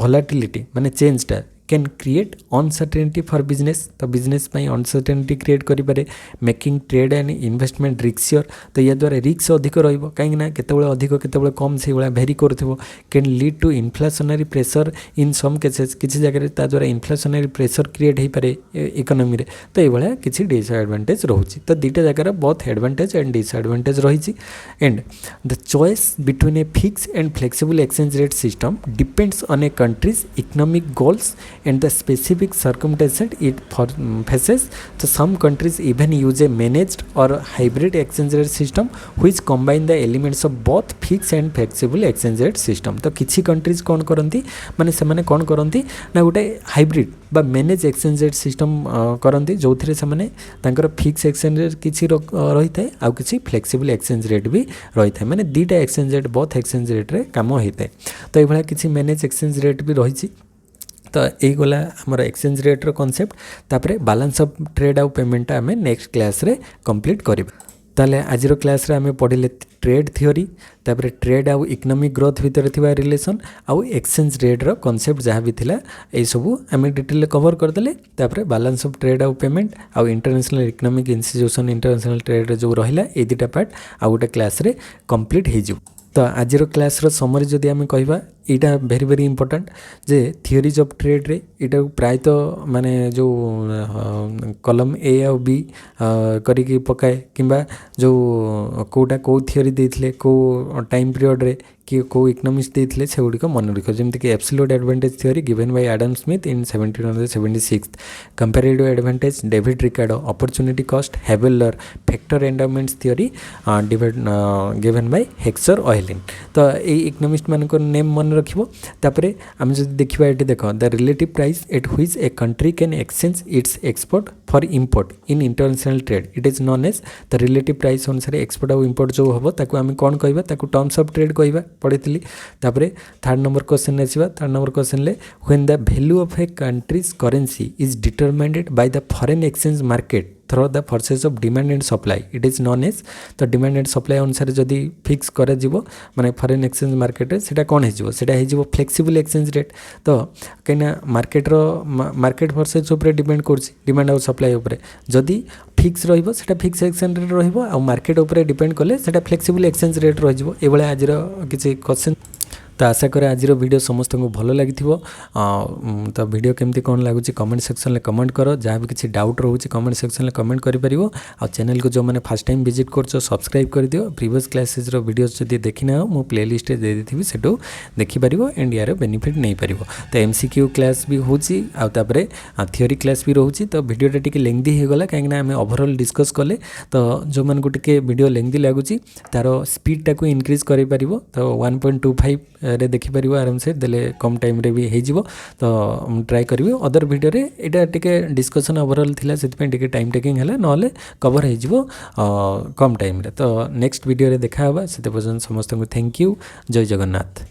Speaker 1: वोलाटिलिटी माने चेंजटा can create uncertainty for business तो बिजनेस अनसर्टेनिटी क्रिएट करें making trade and investment riskier तो या द्वारा रिस्क अधिक रहींना केतबेले अधिक केतबेले कम से भाया भेरी करुथिबो can lead to inflationary pressure in some cases किसी जगह ता द्वारा इन्फ्लेशनरी प्रेशर क्रिएट हो पारे इकोनॉमी रे तो ये किसी डिसएडवांटेज रोचे तो दुईटा जगह बहुत एडवांटेज एंड डिसएडवांटेज रही and the choice between a fix and flexible exchange rate system depends on A country's economic goals and the specific circumstances it faces. So some countries even use a managed or hybrid exchange rate system which combine the elements of both fixed and flexible exchange rate system. तो किसी countries कौन करती माने से माने कौन करती ना गोटे हाइब्रिड बा मैनेज एक्सचेंज रेट सिस्टम करती जो थे से फिक्स एक्सचेंज रेट किसी रही है आउ किसी फ्लेक्सिबल एक्सचेंज रेट भी रही है माने दीटा exchange rate both exchange rate रे काम होता है. तो ये किसी मैनेज एक्सचेंज रेट भी रही. तो यही गला आमर एक्सचेंज रेट्र कनसेप्ट. तापर बैलेंस ऑफ ट्रेड आउ पेमेंट आम नेक्स्ट क्लास रे कंप्लीट करिबा. ताले आजिर क्लास रे आम पढ़िले ट्रेड थियोरी तापर ट्रेड आउ इकोनॉमिक ग्रोथ भितर थिबा रिलेशन आउ एक्सचेंज रेट्र कनसेप्ट जहाँ भी थिला ए सबू आम डिटेल कवर करदेले. तापर बैलेंस ऑफ ट्रेड आउ पेमेंट आउ international economic institution international trade जो रहिला ए दुटा पार्ट आउ गोटे क्लास रे कंप्लीट हो जाऊ. तो आजिर क्लास रो समरी जदि आम कहवा यहाँ भेरी भेरी इंपोर्टेंट जे थियोरीज ऑफ ट्रेड रे यहाँ प्रायतः माने जो कलम ए आउ बी करिकी पकाए किंबा जो कोटा कौ थियोरी देथिले कौ टाइम पीरियड रे कि कौ इकोनॉमिक्स देथिले से गुड़िक मन रख जमीक absolute advantage theory given by Adam Smith in 1776 comparative advantage David Ricardo opportunity cost Haberler factor endowments theory given by Heckscher Ohlin. तो ये इकोनॉमिस्ट मान नेम मन रखिबो. तापरे आम जदि देखिबा एटी देखो the relative price at which a country can exchange its export for import in international trade it is known as the relative price अनुसार एक्सपोर्ट और इंपोर्ट जो हम ताको आम कौन कहबा ताको टर्म्स ऑफ ट्रेड कहबा पढ़ी. तापरे थर्ड नंबर क्वेश्चन आसीबा. थर्ड नंबर क्वेश्चन ले when the value of a countries currency is determined by the foreign exchange market through the forces of demand and supply it is known as. तो demand and supply अनुसार जदि fix कर माने foreign exchange market रे सेटा कोन हेजिवो सेटा हेजिवो flexible exchange rate. तो कहीं मार्केट फोर्सेस ऊपर डिपेंड करछि डिमांड और सप्लाई ऊपर जदि फिक्स रहिबो सेटा फिक्स एक्सचेंज रेट रहिबो आ मार्केट ऊपर डिपेंड कले सेटा फ्लेक्सिबल एक्सचेंज रेट रहिबो. ए भले आजिर किछि क्वेश्चन. तो आशा करे आज वीडियो समस्त को भल लगी. तो वीडियो केमती कौन लगुच कमेंट सेक्शन में कमेंट कर. जहाँ भी किसी डाउट रोचे कमेंट सेक्शन में कमेंट कर. चैनल को जो मैंने फर्स्ट टाइम विजिट कर सब्सक्राइब कर दियो. प्रीवियस क्लासेस वीडियो जब देखी ना मो प्ले लिस्ट दे देथिबि सेटो देखिपर एंड यार बेनिफिट नहीं पार. तो एमसीक्यू क्लास भी होची आउे थियोरी क्लास भी रोचे. तो वीडियोटा टी लेंदी होगला कहीं आम ओवरऑल डिस्कस कले. तो जो मन को टी वीडियो लेंदी लगुच तार स्पीडटा को इनक्रीज कर. तो 1.25 रे देखिपर आराम से देले कम टाइम रे भी हो. तो ट्राए करी अदर वीडियो रे एटा टिके डिस्कशन ओवरऑल थिला से टाइम टेकिंग है ना कवर हो कम टाइम रे. तो नेक्स्ट वीडियो रे देखा से पर्यंत समस्त को थैंक यू. जय जगन्नाथ.